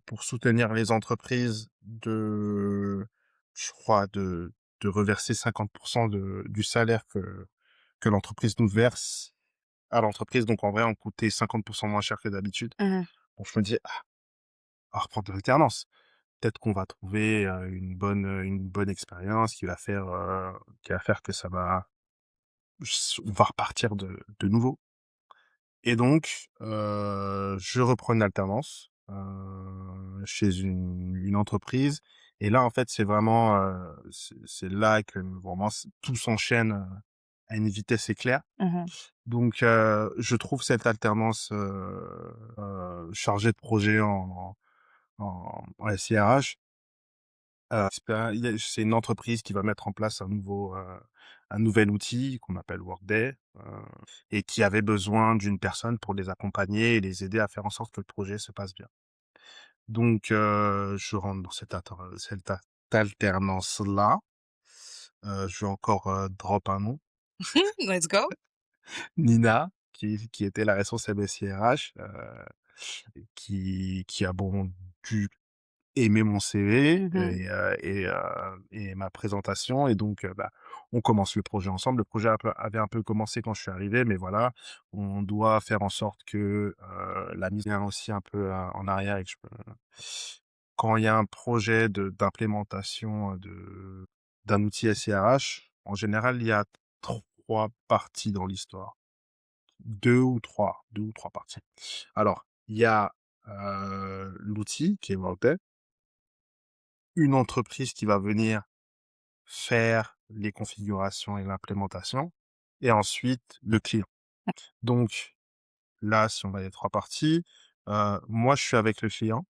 pour soutenir les entreprises je crois de reverser 50 du salaire que l'entreprise nous verse à l'entreprise. Donc en vrai, on coûtait 50 moins cher que d'habitude. Mmh. Donc je me dis: «Ah, on va reprendre de l'alternance. Peut-être qu'on va trouver, une bonne expérience qui va faire que ça va on va repartir de nouveau». Et donc, je reprends une alternance, chez une entreprise et là, en fait, c'est vraiment, c'est là que vraiment tout s'enchaîne, à une vitesse éclair. Mmh. Donc, je trouve cette alternance, chargée de projet en SIRH. C'est une entreprise qui va mettre en place un nouvel outil qu'on appelle Workday, et qui avait besoin d'une personne pour les accompagner et les aider à faire en sorte que le projet se passe bien. Donc, je rentre dans cette alternance-là. Je vais encore, drop un nom. Let's go. Nina, qui était la responsable SIRH, qui a bon dû aimer mon CV Mmh. et ma présentation et donc, bah, on commence le projet ensemble. Le projet avait un peu commencé quand je suis arrivé, mais voilà, on doit faire en sorte que, la mise vient aussi un peu, en arrière et que je peux quand il y a un projet d'implémentation, d'un outil SIRH, en général, il y a 3 parties dans l'histoire. 2 ou 3 parties. Alors, il y a, l'outil qui est Workday, une entreprise qui va venir faire les configurations et l'implémentation et ensuite le client. Donc là, si on va les 3 parties, moi, je suis avec le client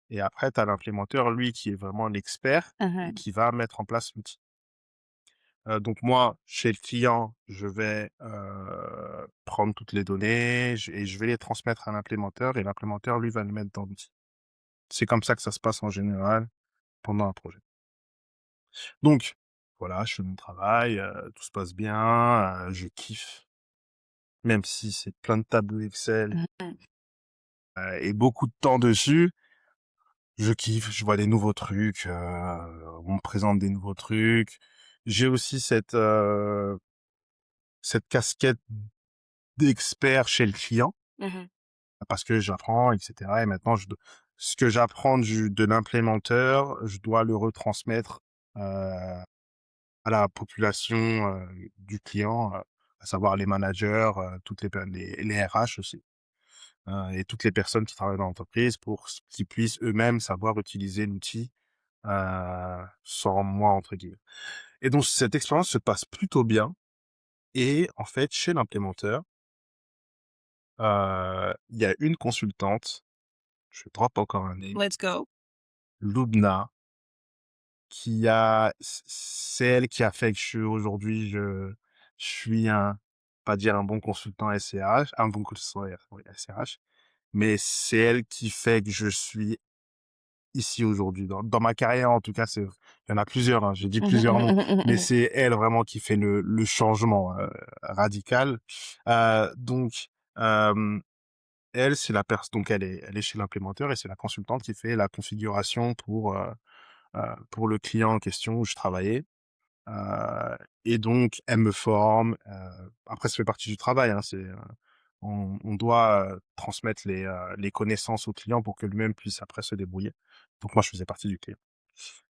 et après tu as l'implémenteur, lui, qui est vraiment l'expert et Mmh. qui va mettre en place l'outil. Donc moi, chez le client, je vais, prendre toutes les données et je vais les transmettre à l'implémenteur et l'implémenteur, lui, va les mettre dans l'outil. C'est comme ça que ça se passe en général pendant un projet. Donc, voilà, je fais mon travail, tout se passe bien, je kiffe, même si c'est plein de tableaux Excel, Mmh. et beaucoup de temps dessus, je kiffe, je vois des nouveaux trucs, on me présente des nouveaux trucs. J'ai aussi cette casquette d'expert chez le client, Mmh. parce que j'apprends et cetera et maintenant ce que j'apprends de l'implémenteur, je dois le retransmettre, à la population, du client, à savoir les managers, toutes les RH aussi, et toutes les personnes qui travaillent dans l'entreprise pour qu'ils puissent eux-mêmes savoir utiliser l'outil, «sans moi» entre guillemets et donc cette expérience se passe plutôt bien et en fait chez l'implémenteur, il y a une consultante, je drop encore un name, Let's go. Lubna, c'est elle qui a fait que aujourd'hui je suis pas dire un bon consultant SCH, un bon consultant, oui, SCH, mais c'est elle qui fait que je suis ici aujourd'hui. Dans ma carrière, en tout cas, il y en a plusieurs, hein, j'ai dit Mmh mh, plusieurs noms, mmh mh, mmh mais mh. c'est elle vraiment qui fait le changement, radical. Donc, elle, c'est la personne, donc elle est chez l'implémenteur et c'est la consultante qui fait la configuration pour le client en question où je travaillais. Et donc elle me forme, après ça fait partie du travail, hein, on doit, transmettre les connaissances au client pour que lui-même puisse après se débrouiller. Donc moi je faisais partie du client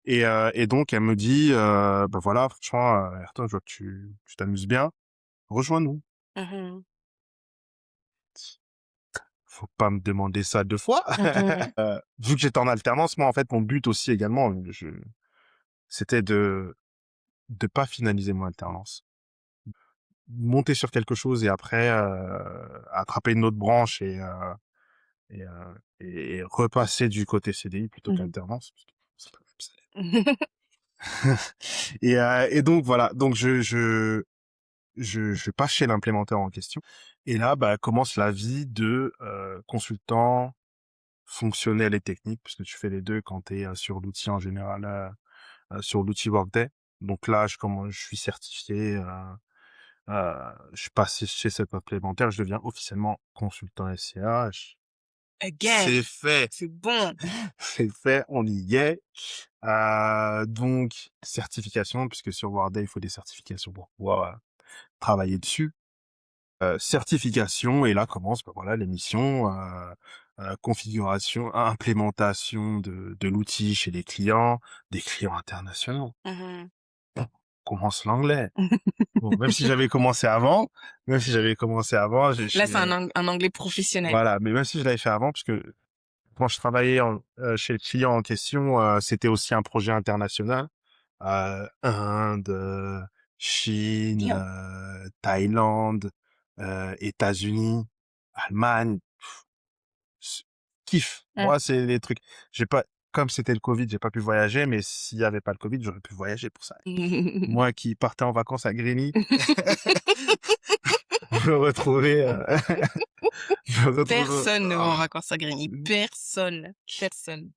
et donc elle me dit, «Bah, voilà franchement, Ayrton, je vois que tu t'amuses bien, rejoins-nous». Mmh. Faut pas me demander ça 2 fois. Mmh. Vu que j'étais en alternance, moi en fait mon but aussi également, c'était de pas finaliser mon alternance. Monter sur quelque chose et après, attraper une autre branche et repasser du côté CDI plutôt Mhm. qu'alternance, parce que c'est pas le même salaire. Et donc voilà, donc je passe chez l'implémenteur en question et là, bah, commence la vie de, consultant fonctionnel et technique, parce que tu fais les 2 quand tu es, sur l'outil en général, sur l'outil Workday. Donc là, je suis certifié, je suis passé chez cet implémentaire, je deviens officiellement consultant SIRH. Again, C'est fait, c'est bon. c'est fait, on y est. Donc certification, puisque sur Workday, il faut des certifications pour pouvoir, travailler dessus. Certification et là commence, bah, voilà, l'émission, configuration, implémentation de l'outil chez les clients, des clients internationaux. Mhm. Commence l'anglais. Bon, même si j'avais commencé avant, Là, c'est un anglais professionnel. voilà, mais même si je l'avais fait avant, parce que quand je travaillais chez le client en question, c'était aussi un projet international. Inde, Chine, Bien. Thaïlande, États-Unis, Allemagne, s- kiff. Mm. Moi, c'est les trucs. J'ai pas, comme c'était le Covid, j'ai pas pu voyager, mais s'il y avait pas le Covid, j'aurais pu voyager pour ça. Moi qui partais en vacances à Grigny, je me retrouvais, je me retrouvais, Personne ne va en ah, vacances à Grigny. Personne. Personne.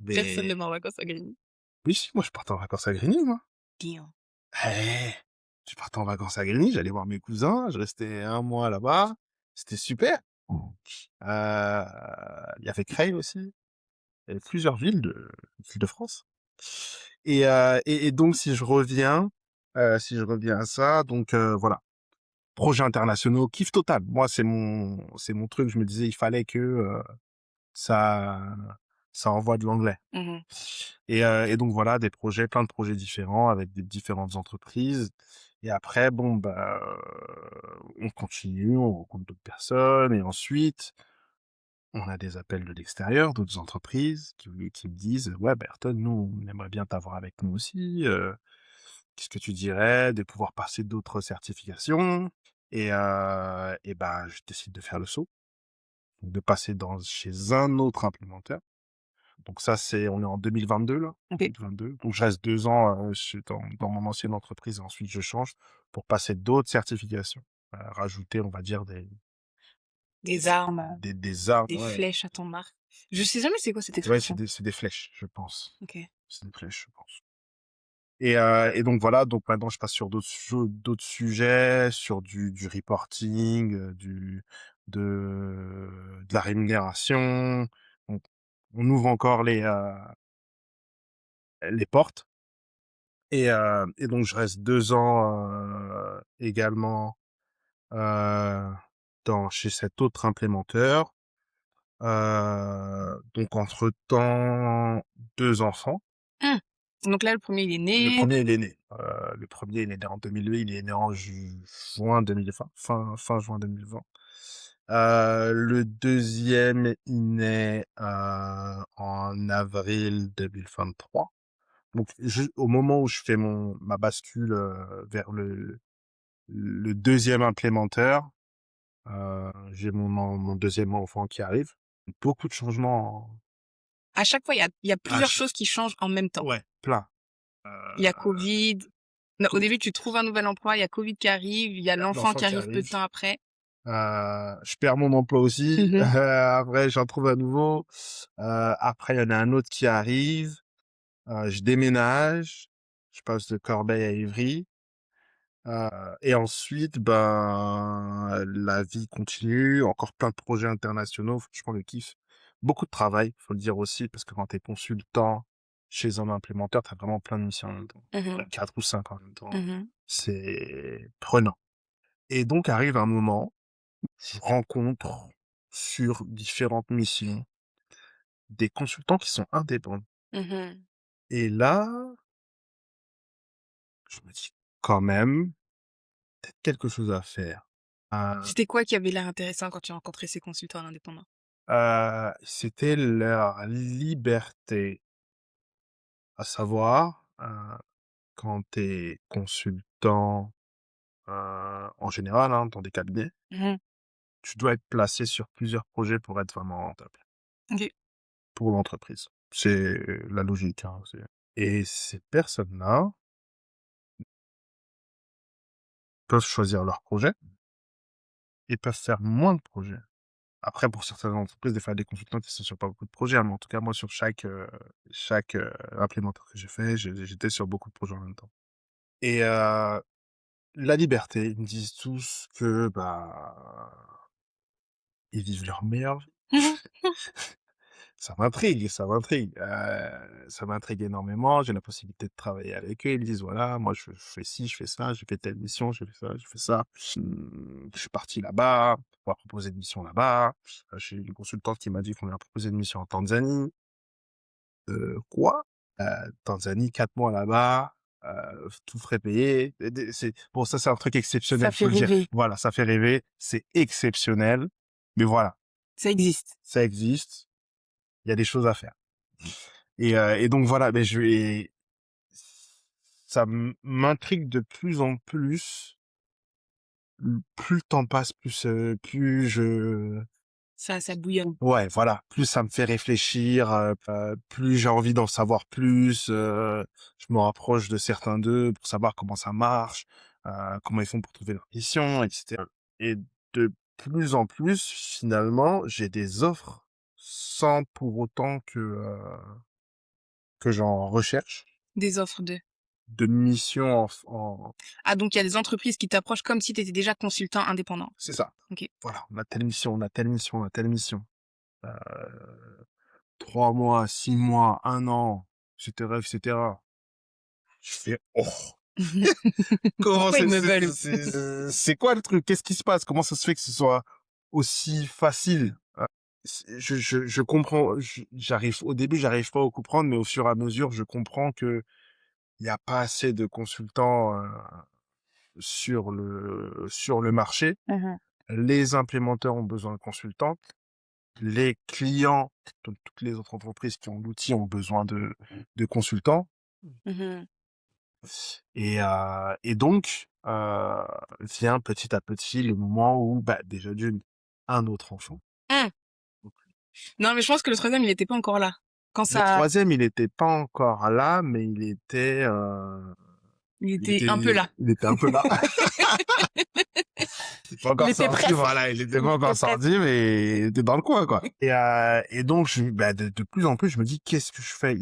Personne ne mais, va en vacances à Grigny. oui, si, moi, je partais en vacances à Grigny, moi. Bien. Eh, je partais en vacances à Grigny, j'allais voir mes cousins, je restais un mois là-bas. C'était super. Il y avait Creil aussi. Il y avait plusieurs villes de France. Et donc, si je reviens à ça, donc, voilà. Projets internationaux, kiff total. Moi, c'est mon truc. Je me disais, il fallait que, ça, ça envoie de l'anglais. Mhm. Et donc voilà, plein de projets différents avec des différentes entreprises. Et après, bon, bah, on continue, on rencontre d'autres personnes, et ensuite, on a des appels de l'extérieur, d'autres entreprises qui me disent, ouais, Berton, nous, on aimerait bien t'avoir avec nous aussi. Qu'est-ce que tu dirais de pouvoir passer d'autres certifications? Et ben, je décide de faire le saut, de passer chez un autre implémentaire. Donc ça, on est en 2022 là, Ok. 2022. Donc je reste 2 ans, dans mon ancienne entreprise et ensuite je change pour passer d'autres certifications. Rajouter, on va dire Des armes, des armes, des ouais. flèches à ton arc. Je sais jamais c'est quoi cette Ouais, expression. c'est des flèches, je pense. Ok. C'est des flèches, je pense. Et donc voilà, donc maintenant je passe sur d'autres sujets, sur du reporting, de la rémunération. Donc on ouvre encore les portes. Et donc je reste 2 ans, également, heu, chez cet autre implémenteur. Donc entre-temps, 2 enfants. Hmm. Donc là, le premier, il est Le né. premier il est né. Le premier il est né en 2002, il est né en juin 2020, fin juin 2020. Le deuxième il naît, en avril 2023. Donc au moment où je fais ma bascule, vers le deuxième implémenteur, j'ai mon deuxième enfant qui arrive. Beaucoup de changements À chaque fois, il y a à plusieurs choses qui changent en même temps. ouais, plein. Il y a Covid. Non, au Tout, début, tu trouves un nouvel emploi, il y a Covid qui arrive, il y a l'enfant l'enfant qui qui arrive peu de arrive. temps après. Je perds mon emploi aussi. Mhm. Après, j'en trouve un nouveau. Après, il y en a un autre qui arrive. Je déménage. Je passe de Corbeil à Évry. Et ensuite, ben, la vie continue. Encore plein de projets internationaux. Franchement, le kiff. Beaucoup de travail, faut le dire aussi, parce que quand t'es consultant chez un implémenteur, t'as vraiment plein de missions en même temps. Mhm. 4 ou 5 en même temps. Mhm. C'est prenant. Et donc arrive un moment, je rencontre sur différentes missions des consultants qui sont indépendants. Mhm. Et là, je me dis quand même, peut-être quelque chose à faire. Euh, C'était quoi qui avait l'air intéressant quand tu rencontrais ces consultants indépendants? C'était leur liberté, à savoir, quand tu es consultant, en général, hein, dans des cabinets, Mmh. tu dois être placé sur plusieurs projets pour être vraiment rentable OK. pour l'entreprise. C'est la logique, hein, et ces personnes-là peuvent choisir leur projet et peuvent faire moins de projets. Après, pour certaines entreprises, des fois, il y a des consultants qui sont sur pas beaucoup de projets, hein, mais en tout cas, moi, sur chaque implémentaire que j'ai fait, j'étais sur beaucoup de projets en même temps. Et la liberté, ils me disent tous que, bah, ils vivent leur meilleure vie. Mmh. Ça m'intrigue énormément. J'ai la possibilité de travailler avec eux. Ils me disent: «Voilà, moi, je fais ci, je fais ça, j'ai fait telle mission, j'ai fait ça, j'ai fait ça. Je suis parti là-bas, on m'a proposé une mission là-bas». J'ai une consultante qui m'a dit qu'on lui a proposé une mission en Tanzanie. Quoi? Tanzanie, 4 mois là-bas, tout frais payés. C'est bon, ça, c'est un truc Ça exceptionnel, fait faut le dire. rêver. Voilà, ça fait rêver, c'est exceptionnel, mais voilà, Ça existe. ça existe, il y a des choses à faire. Et donc voilà, mais ça m'intrigue de plus en plus. Plus le temps passe, plus Ça bouillonne. ouais, voilà, plus ça me fait réfléchir, plus j'ai envie d'en savoir plus, je me rapproche de certains d'eux pour savoir comment ça marche, comment ils font pour trouver leur mission, et cetera. Et de plus en plus, finalement, j'ai des offres sans pour autant que j'en recherche, Des offres de de missions en ah donc il y a des entreprises qui t'approchent comme si tu étais déjà consultant indépendant? c'est ça. OK. Voilà, on a telle mission, on a telle mission, on a telle mission. Heu 3 mois, 6 mois, 1 an, et cetera, et cetera. Je fais: «Oh, comment Pourquoi ils me veulent? c'est quoi le truc? Qu'est-ce qui se passe? Comment ça se fait que ce soit aussi facile?» Je comprends, au début, j'arrive pas à comprendre, mais au fur et à mesure, je comprends qu'il y a pas assez de consultants, sur le marché. Mmh. Les implémenteurs ont besoin de consultants. Les clients, toutes les autres entreprises qui ont l'outil ont besoin de consultants. Mmh. Et donc, vient petit à petit le moment où, bah, déjà d'une, un autre enfant. Mmh. Non, mais je pense que le troisième il était pas encore là. Quand Le ça troisième, il était pas encore là, mais il était un peu là. il était un peu là. Il était pas Il encore était sorti, presque. voilà, il était Il pas encore était presque. sorti, mais il était dans le coin, quoi. Et donc, bah, de plus en plus, je me dis: «Qu'est-ce que je fais?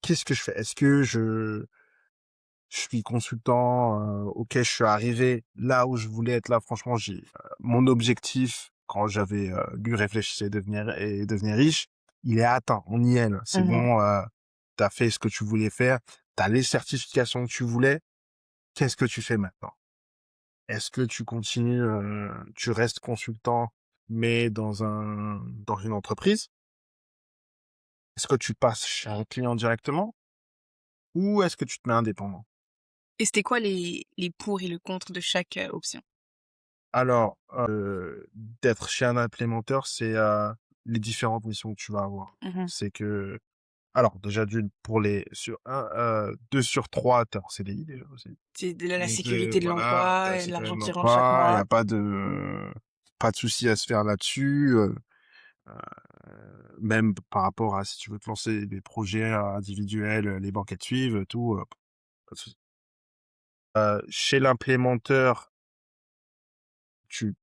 Qu'est-ce que je fais? Est-ce que je suis consultant, OK, je suis arrivé là où je voulais être là. Franchement, mon objectif quand j'avais dû réfléchir et devenir riche, il est atteint. On y est là. C'est Mmh. bon, t'as fait ce que tu voulais faire, t'as les certifications que tu voulais. Qu'est-ce que tu fais maintenant? Est-ce que tu continues, tu restes consultant, mais dans une entreprise? Est-ce que tu passes chez un client directement? Ou est-ce que tu te mets indépendant? Et c'était quoi les pour et le contre de chaque, option? Alors, d'être chez un implémenteur, c'est, les différentes missions que tu vas avoir. Mmh. C'est que alors déjà d'une pour les sur un 2 sur 3 tu es en CDI déjà aussi. C'est de la Donc sécurité de voilà, tu l'emploi as la et sécurité l'argent de qui rentre chaque l'emploi, il y mois. a pas de souci à se faire là-dessus, heu, même par rapport à si tu veux te lancer des projets individuels, les banques elles te suivent, tout, pas de souci. Chez l'implémenteur, tu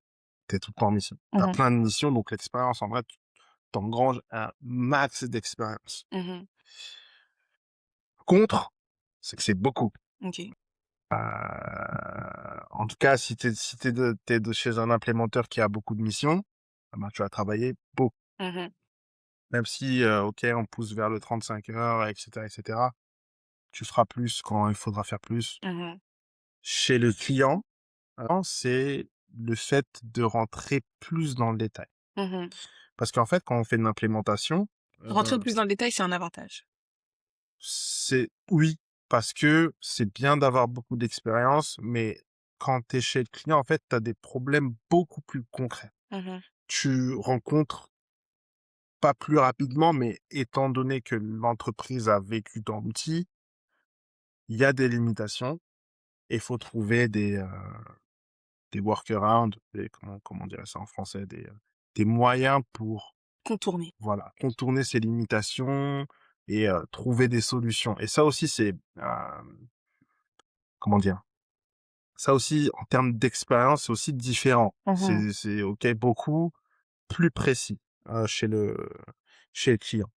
es tout le temps en mission. Tu as Mmh. plein de missions, donc l'expérience en vrai, tu engranges un max d'expérience. Mmh. Contre, c'est que c'est beaucoup. OK. En tout cas, si t'es chez un implémenteur qui a beaucoup de missions, ah ben, tu vas travailler beaucoup. Mmh. Même si, OK, on pousse vers le 35 heures, et cetera, tu feras plus quand il faudra faire plus. Mmh. Chez le client, c'est le fait de rentrer plus dans le détail. Mmh. Parce qu'en fait, quand on fait une implémentation, Rentrer plus dans le détail, c'est un avantage. c'est oui, parce que c'est bien d'avoir beaucoup d'expérience, mais quand tu es chez le client, en fait, tu as des problèmes beaucoup plus concrets. Mmh. Tu rencontres pas plus rapidement, mais étant donné que l'entreprise a vécu dans l'outil, il y a des limitations et il faut trouver des workarounds, comment on dirait ça en français, des moyens pour Contourner. voilà, contourner ces limitations et trouver des solutions. Et ça aussi, c'est, comment dire? Ça aussi, en termes d'expérience, c'est aussi différent. Mhm. C'est OK, beaucoup plus précis, chez le client.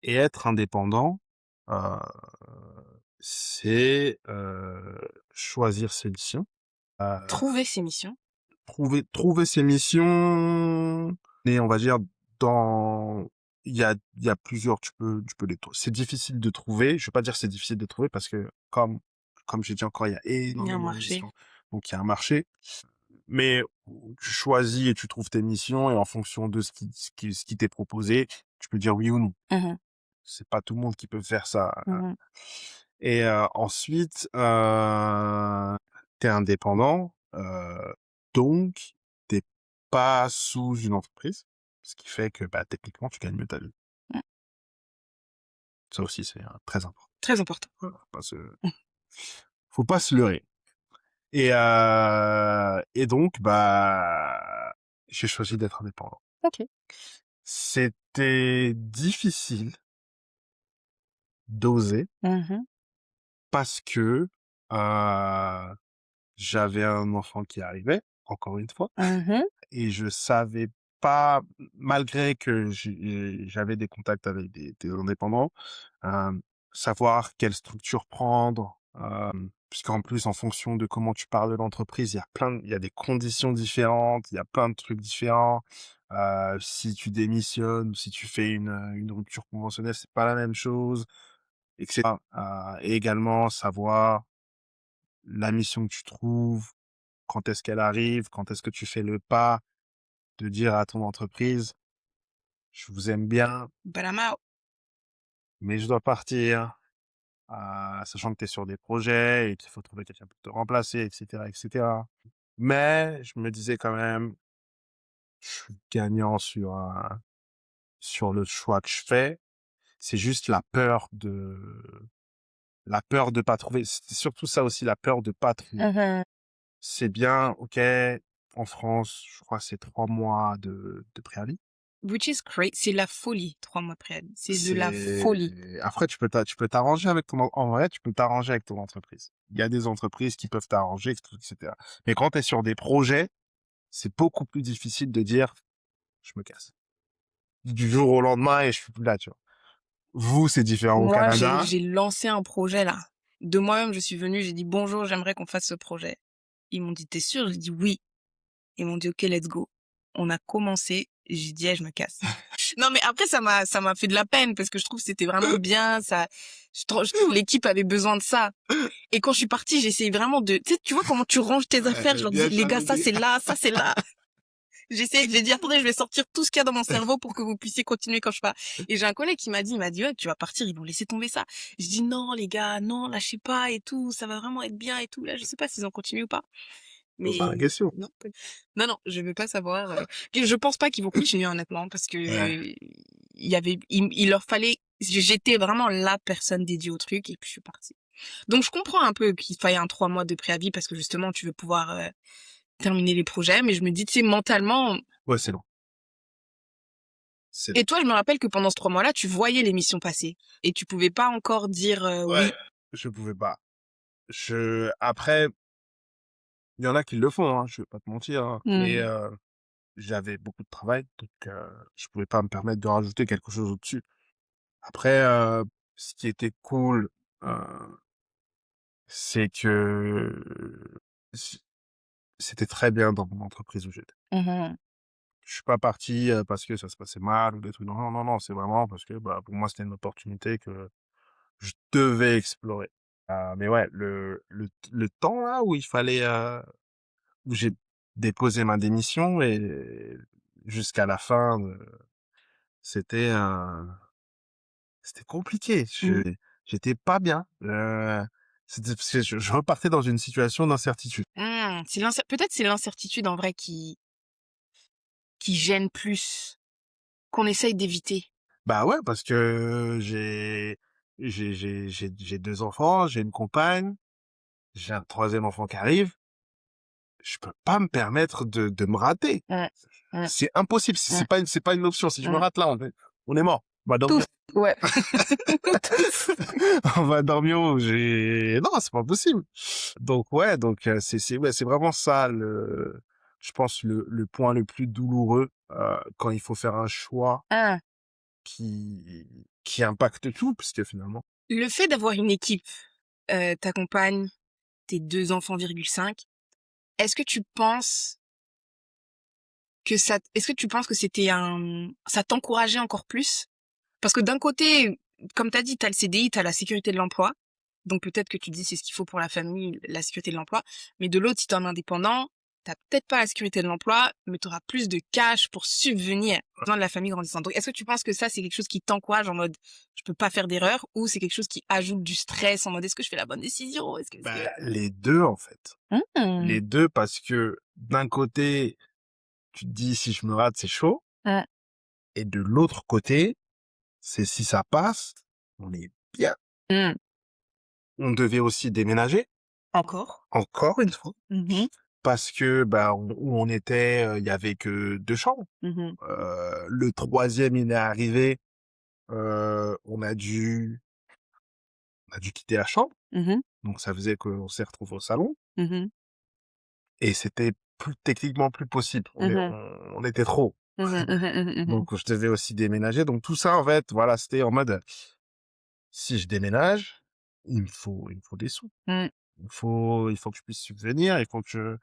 Et être indépendant, heu, c'est, choisir ses missions, Trouver ses missions. trouver ses missions et on va dire dans il y a plusieurs tu peux les trou c'est difficile de trouver. Je vais pas dire que c'est difficile de trouver parce que comme j'ai dit encore, il y a Il y a un énormément de marché. missions, donc il y a un marché. Mais tu choisis et tu trouves tes missions et en fonction de ce qui t'est proposé, tu peux dire oui ou non. Mhm. C'est pas tout le monde qui peut faire ça. Mhm. Et ensuite, tu indépendant, donc t'es pas sous une entreprise, ce qui fait que, bah, techniquement, tu gagnes mieux ta vie. Mm. Ça aussi, c'est, très important. Très important. Faut pas se faut pas se leurrer. Et donc, bah, j'ai choisi d'être indépendant. Ok. C'était difficile d'oser Mhm. parce que, heu, j'avais un enfant qui arrivait, encore une fois, Mhm. et je savais pas, malgré que j'avais des contacts avec des indépendants, hem, savoir quelle structure prendre, puisqu'en plus, en fonction de comment tu parles de l'entreprise, il y a des conditions différentes, il y a plein de trucs différents. Si tu démissionnes ou si tu fais une rupture conventionnelle, c'est pas la même chose, et cetera. Et également savoir la mission que tu trouves, quand est-ce qu'elle arrive, quand est-ce que tu fais le pas de dire à ton entreprise: «Je vous aime bien, But I'm out. mais je dois partir», sachant que tu es sur des projets et qu'il faut trouver quelqu'un pour te remplacer, et cetera, et cetera. Mais je me disais quand même: «Je suis gagnant sur le choix que je fais». C'est juste la peur de pas trouver. C'était surtout ça aussi, la peur de pas trouver. Mhm. C'est bien, OK, en France, je crois que c'est 3 mois de préavis. Which is great. C'est la folie, 3 mois de préavis. C'est de la C'est folie. après tu peux t'arranger avec ton en vrai, tu peux t'arranger avec ton entreprise. Il y a des entreprises qui peuvent t'arranger, et cetera. Mais quand tu es sur des projets, c'est beaucoup plus difficile de dire: «Je me casse». Du jour au lendemain et je suis plus là, tu vois? Vous, c'est différent au Moi, Canada. j'ai lancé un projet là. De moi-même, je suis venue, j'ai dit bonjour, j'aimerais qu'on fasse ce projet. Ils m'ont dit, t'es sûr? J'ai dit oui. Ils m'ont dit, ok, let's go. On a commencé. J'ai dit, eh, je me casse. Non, mais après, ça m'a fait de la peine parce que je trouve que c'était vraiment bien. Je trouve que l'équipe avait besoin de ça. Et quand je suis partie, j'ai essayé vraiment tu vois comment tu ranges tes affaires. Je leur disais, Bien les gars, t'amuser. ça c'est là. J'ai dit, attendez, je vais sortir tout ce qu'il y a dans mon cerveau pour que vous puissiez continuer quand je pars. Et j'ai un collègue qui m'a dit, ouais, tu vas partir, ils vont laisser tomber ça. Je dis, non, les gars, non, lâchez pas et tout, ça va vraiment être bien et tout. Là, je sais pas s'ils ont continué ou pas. Pose pas la Mais, question. non, non, je veux pas savoir. Je pense pas qu'ils vont continuer, honnêtement, parce que, Ouais. il leur fallait, j'étais vraiment la personne dédiée au truc et puis je suis partie. Donc, je comprends un peu qu'il faille un 3 mois de préavis parce que justement, tu veux pouvoir, terminer les projets, mais je me dis, tu sais, mentalement, Ouais, c'est long. C'est long. et toi, je me rappelle que pendant ce 3 mois-là, tu voyais l'émission passer et tu pouvais pas encore dire Ouais. oui. Je pouvais pas. Après, il y en a qui le font, hein, je vais pas te mentir, hein, mais Hmm. j'avais beaucoup de travail, donc je pouvais pas me permettre de rajouter quelque chose au-dessus. Après, ce qui était cool, c'est que c c'était très bien dans mon entreprise où j'étais. Mhm. Je suis pas parti, parce que ça se passait mal ou des trucs, non, non, non, non, c'est vraiment parce que, bah, pour moi, c'était une opportunité que je devais explorer. Mais ouais, le temps là où il fallait, où j'ai déposé ma démission et jusqu'à la fin c'était, c'était compliqué. Mm. J'étais pas bien. C'était parce que je repartais dans une situation d'incertitude. Peut-être c'est l'incertitude en vrai qui gêne plus, qu'on essaye d'éviter. Bah ouais, parce que j'ai 2 enfants, j'ai une compagne, j'ai un 3e enfant qui arrive. Je peux pas me permettre de me rater. Mmh. Mmh. C'est impossible. Mmh. C'est pas une option. Si je me Mmh. rate là, on est mort. On va dormir. Tous. Ouais. Tous. On va dormir où? Non, c'est pas possible. Donc ouais, ouais, c'est vraiment ça je pense le point le plus douloureux quand il faut faire un choix Hein. qui impacte tout, puisque finalement. Le fait d'avoir une équipe, ta compagne, tes 2 enfants, virgule 5, est-ce que tu penses est-ce que tu penses que ça t'encourageait encore plus? Parce que d'un côté, comme tu as dit, tu as le CDI, tu as la sécurité de l'emploi. Donc peut-être que tu te dis c'est ce qu'il faut pour la famille, la sécurité de l'emploi. Mais de l'autre, si tu es en indépendant, tu peut-être pas la sécurité de l'emploi, mais tu auras plus de cash pour subvenir aux besoins de la famille grandissante. Donc est-ce que tu penses que ça, c'est quelque chose qui t'encourage en mode je peux pas faire d'erreur, ou c'est quelque chose qui ajoute du stress en mode est-ce que je fais la bonne décision? Les 2 en fait. Mmh. Les 2 parce que d'un côté, tu te dis si je me rate, c'est chaud. Mmh. Et de l'autre côté, c'est si ça passe, on est bien. Mmh. On devait aussi déménager, Encore? encore une fois, Mmh. parce que où on était, il y avait que 2 chambres. Mmh. Le 3e, il est arrivé, on a dû quitter la chambre, Mmh. donc ça faisait qu'on s'est retrouvés au salon Mmh. et c'était techniquement plus possible. Mmh. On était trop. Mmh mh. Mmh. Donc je devais aussi déménager. Donc tout ça, en fait, voilà, c'était en mode, si je déménage, il me faut des sous. Mmh. Il faut que je puisse subvenir, il faut que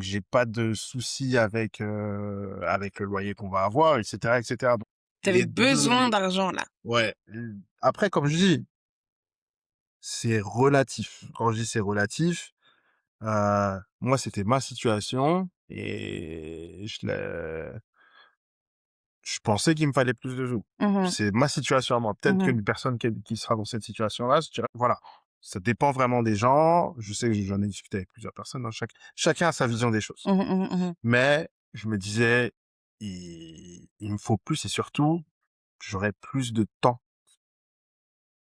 j'ai pas de soucis avec le loyer qu'on va avoir, etc., etc. Donc, Tu avais les besoin 2, d'argent là. ouais. Après, comme je dis, c'est relatif. Quand je dis c'est relatif, moi, c'était ma situation et je pensais qu'il me fallait plus de sous. Mmh. C'est ma situation à moi. Peut-être Mmh. qu'une personne qui sera dans cette situation-là, je dirais, voilà. Ça dépend vraiment des gens. Je sais que j'en ai discuté avec plusieurs personnes, hein. Chacun a sa vision des choses. Mmh mh. Mmh. Mais je me disais, il me faut plus et surtout, j'aurais plus de temps.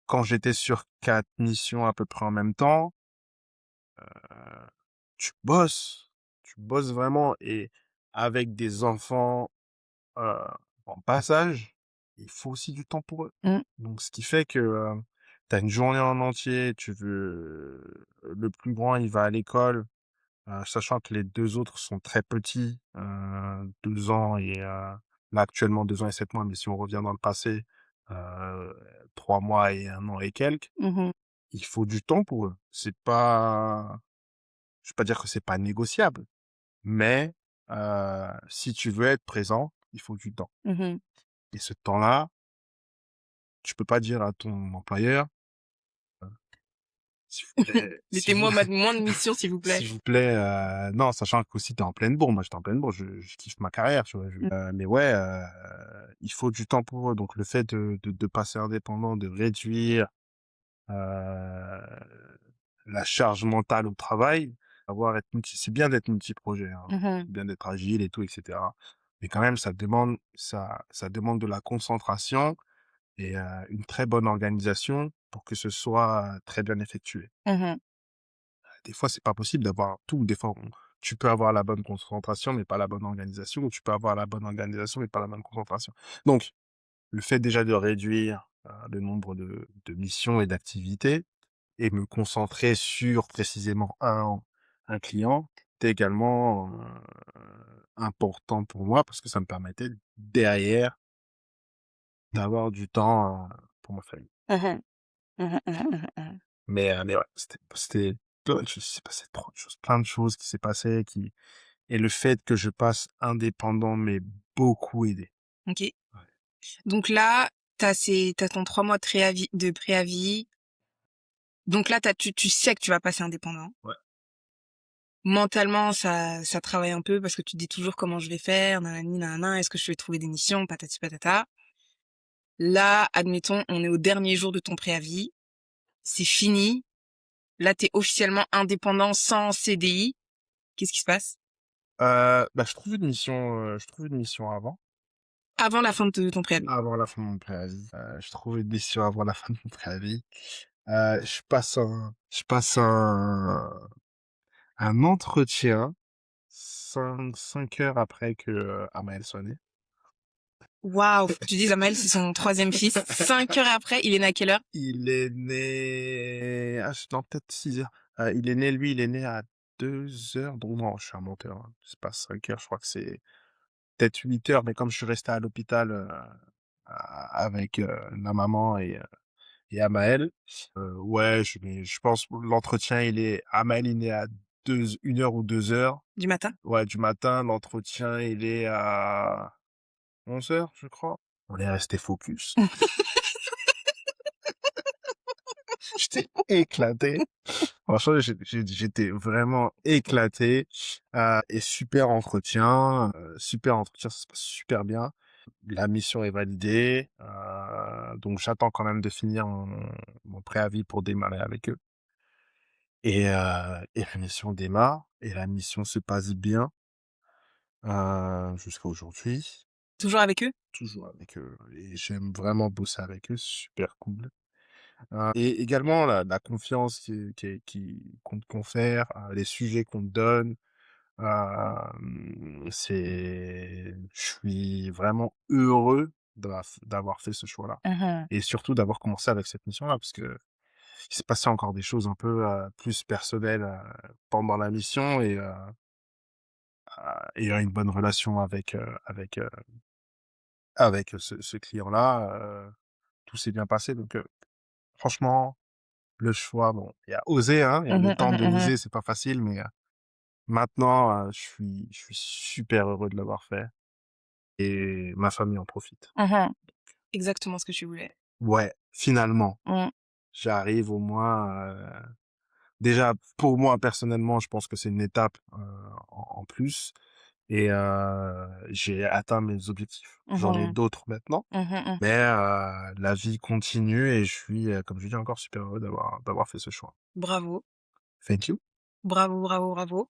Quand j'étais sur 4 missions à peu près en même temps, heu, tu bosses vraiment et avec des enfants Heu, en passage, il faut aussi du temps pour eux. Mmh. Donc ce qui fait que, tu as une journée en entier, le plus grand, il va à l'école, sachant que les 2 autres sont très petits, 2 ans là actuellement 2 ans et 7 mois, mais si on revient dans le passé, heu, 3 mois et 1 an et quelques, Mmh. il faut du temps pour eux. C'est pas Je vais pas dire que c'est pas négociable, mais si tu veux être présent, il faut du temps. Mmh. Et ce temps-là, tu peux pas dire à ton employeur, heu: «S'il vous plaît, s'il vous Mettez-moi moins de missions s'il vous plaît. s'il vous plaît», non, sachant qu'aussi tu es en pleine bourre. Moi, j'étais en pleine bourre, je kiffe ma carrière, tu vois? Mmh. Mais ouais, il faut du temps pour eux. Donc le fait de passer indépendant, de réduire, heu, la charge mentale au travail, c'est bien d'être multi-projet, hein, Mmh. c'est bien d'être agile et tout et cetera. Mais quand même, ça demande de la concentration et une très bonne organisation pour que ce soit très bien effectué. Mmh. Des fois, c'est pas possible d'avoir tout. Des fois, tu peux avoir la bonne concentration, mais pas la bonne organisation, ou tu peux avoir la bonne organisation, mais pas la bonne concentration. Donc, le fait déjà de réduire le nombre de missions et d'activités et me concentrer sur précisément un client, c'était également important pour moi parce que ça me permettait derrière d'avoir du temps pour ma famille. Mmh. Mmh mh. Mmh. Mmh. Mais ouais, c'était plein de choses, il s'est passé trop de choses, plein de choses qui s'est passé et le fait que je passe indépendant m'a beaucoup aidé. OK. Ouais. Donc là, t'as ton 3 mois de préavis. Donc là, tu sais que tu vas passer indépendant. Ouais. Mentalement, ça travaille un peu parce que tu te dis toujours comment je vais faire, nanani nanana, est-ce que je vais trouver des missions, patati patata. Là, admettons, on est au dernier jour de ton préavis, c'est fini. Là, tu es officiellement indépendant sans CDI. Qu'est-ce qui se passe? Je trouve une mission avant. Avant la fin de ton préavis. Avant la fin de mon préavis. Je trouve une mission avant la fin de mon préavis. Je passe un entretien 5 heures après que Amael soit né. Waouh, faut que tu dises à Maël, c'est son 3e fils. 5 heures après, il est né à quelle heure? Il est né... non, peut-être 6 heures. Il est né à 2 heures. Donc non, je suis un menteur, hein. C'est pas 5 heures, je crois que c'est peut-être 8 heures. Mais comme je suis resté à l'hôpital avec la maman et Amael, ouais, je pense que l'entretien, Amael, il est à 1 heure ou 2 heures. Du matin? Ouais, du matin. L'entretien, il est à 11 heures, je crois. On est resté focus. J'étais éclaté. Franchement, j'étais vraiment éclaté. Et super entretien, ça se passe super bien. La mission est validée. Donc j'attends quand même de finir mon préavis pour démarrer avec eux. Et la mission démarre. Et la mission se passe bien jusqu'à aujourd'hui. Toujours avec eux? Toujours avec eux. Et j'aime vraiment bosser avec eux. Super cool. Et également la confiance qu'on te confère, les sujets qu'on te donne. Je suis vraiment heureux d'avoir fait ce choix-là. Mmh. Et surtout d'avoir commencé avec cette mission-là, parce que il s'est passé encore des choses un peu plus personnelles pendant la mission, et ayant une bonne relation avec ce client-là, tout s'est bien passé. Donc franchement, le choix, bon, il y a osé, hein, il y a Mmh le mh, temps de mmh. oser, c'est pas facile, mais maintenant, je suis super heureux de l'avoir fait, et ma famille en profite. Mmh. Exactement ce que tu voulais. Ouais, finalement, Mmh. j'arrive au moins, déjà pour moi personnellement, je pense que c'est une étape, en plus, et j'ai atteint mes objectifs. J'en ai Mmh. d'autres maintenant, Mmh. mais la vie continue, et je suis, comme je dis, encore super heureux d'avoir fait ce choix. Bravo. Thank you. Bravo, bravo, bravo.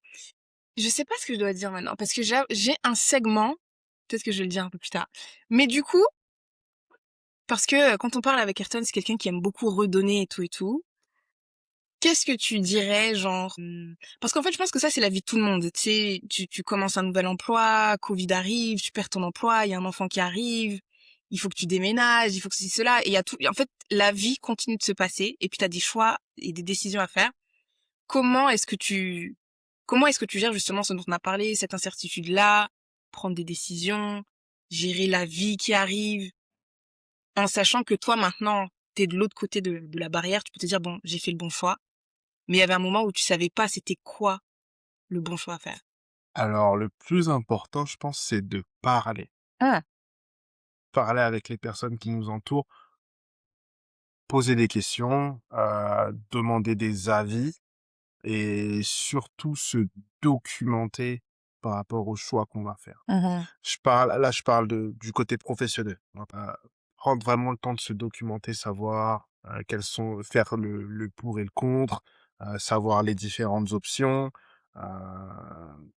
Je sais pas ce que je dois dire maintenant parce que j'ai un segment, peut-être que je vais le dire un peu plus tard. Mais du coup, parce que, quand on parle avec Ayrton, c'est quelqu'un qui aime beaucoup redonner et tout. Qu'est-ce que tu dirais genre, parce qu'en fait, je pense que ça, c'est la vie de tout le monde. Tu sais, tu commences un nouvel emploi, Covid arrive, tu perds ton emploi, il y a un enfant qui arrive, il faut que tu déménages, il faut que ceci, cela, et il y a tout. En fait, la vie continue de se passer et puis tu as des choix et des décisions à faire. Comment est-ce que tu comment est-ce que tu gères justement ce dont on a parlé, cette incertitude-là, prendre des décisions, gérer la vie qui arrive, en sachant que toi maintenant, t'es de l'autre côté de la barrière, tu peux te dire bon, j'ai fait le bon choix. Mais il y avait un moment où tu savais pas c'était quoi le bon choix à faire. Alors le plus important, je pense, c'est de parler. Ah. Parler avec les personnes qui nous entourent, poser des questions, demander des avis, et surtout se documenter par rapport aux choix qu'on va faire. Mmh. Je parle du côté professionnel. On va pas prendre vraiment le temps de se documenter, savoir faire le pour et le contre, savoir les différentes options,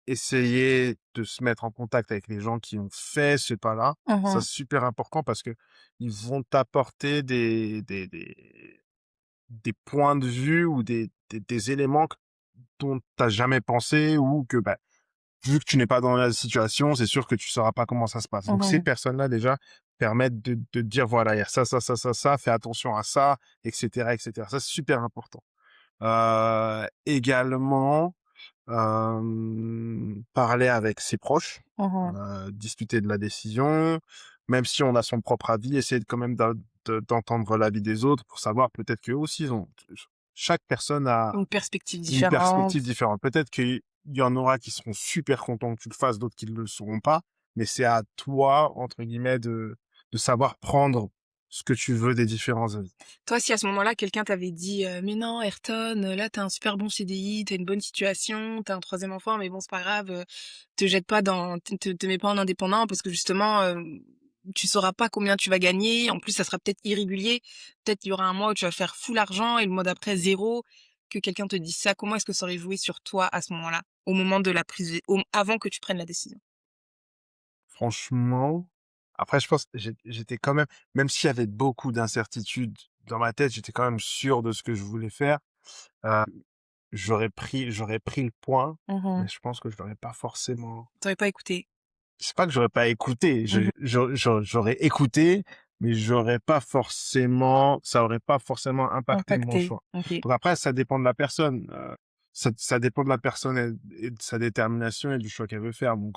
essayer de se mettre en contact avec les gens qui ont fait ce pas-là. Ça, Mmh. c'est super important, parce que ils vont t'apporter des points de vue, ou des éléments dont t'as jamais pensé, ou que, bah, vu que tu n'es pas dans la situation, c'est sûr que tu sauras pas comment ça se passe. Donc ces Mmh. personnes-là, déjà, permettent de te dire, voilà, il y a ça, ça, ça, ça, ça, fais attention à ça, et cetera, et cetera. Ça, c'est super important. Également, parler avec ses proches, Mmh. discuter de la décision, même si on a son propre avis, essayer quand même d'entendre l'avis des autres pour savoir, peut-être qu'eux aussi, chaque personne a Une perspective une différente. perspective différente. Peut-être qu'il y en aura qui seront super contents que tu le fasses, d'autres qui ne le seront pas, mais c'est à toi, entre guillemets, de savoir prendre ce que tu veux des différents avis. Toi, si à ce moment-là, quelqu'un t'avait dit, «Mais non Ayrton, là, t'as un super bon CDI, t'as une bonne situation, t'as un 3e enfant, mais bon, c'est pas grave, te jette pas dans te mets pas en indépendant parce que justement, tu sauras pas combien tu vas gagner. En plus, ça sera peut-être irrégulier. Peut-être il y aura un mois où tu vas faire full argent et le mois d'après 0». Que quelqu'un te dise ça, comment est-ce que ça aurait joué sur toi à ce moment-là? Au moment de la prise avant que tu prennes la décision? Franchement, Après, je pense, j'étais quand même s'il y avait beaucoup d'incertitudes dans ma tête, j'étais quand même sûr de ce que je voulais faire. Euh, j'aurais pris le point, mais je pense que je l'aurais pas forcément. T'aurais pas écouté. C'est pas que j'aurais pas écouté, Mhm. j'aurais écouté, mais ça aurait pas forcément impacté mon Impacté. choix. Ok. Donc après, ça dépend de la personne. Ça dépend de la personne et de sa détermination et du choix qu'elle veut faire. Donc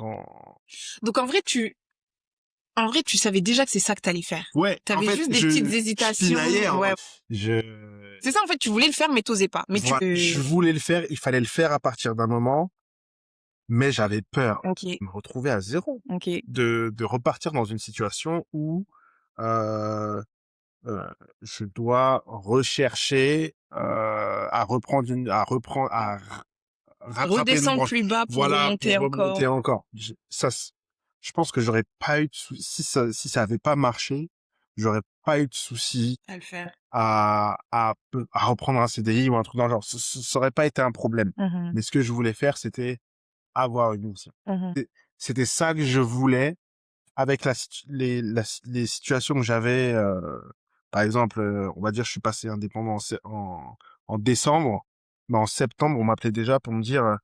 Donc en vrai, tu savais déjà que c'est ça que t'allais faire. ouais, en T'avais fait, juste des petites je hésitations. pinaillais, hein. Ouais. Je, C'est ça, en fait, tu voulais le faire, mais t'osais pas. Mais je voulais le faire, il fallait le faire à partir d'un moment, mais j'avais peur Ok. de me retrouver à zéro, Ok. de repartir dans une situation où euh, euh, je dois rechercher rattraper une Redescendre branche. plus bas pour Voilà, remonter pour encore. remonter encore. Je pense que j'aurais pas eu de si ça avait pas marché, j'aurais pas eu de souci À le faire. à reprendre un CDI ou un truc dans le genre. Ça aurait pas été un problème. Mhm. Mais ce que je voulais faire, c'était avoir une mission. Mhm. C'était ça que je voulais avec les situations que j'avais. Par exemple, on va dire, je suis passé indépendant en décembre, mais en septembre, on m'appelait déjà pour me dire,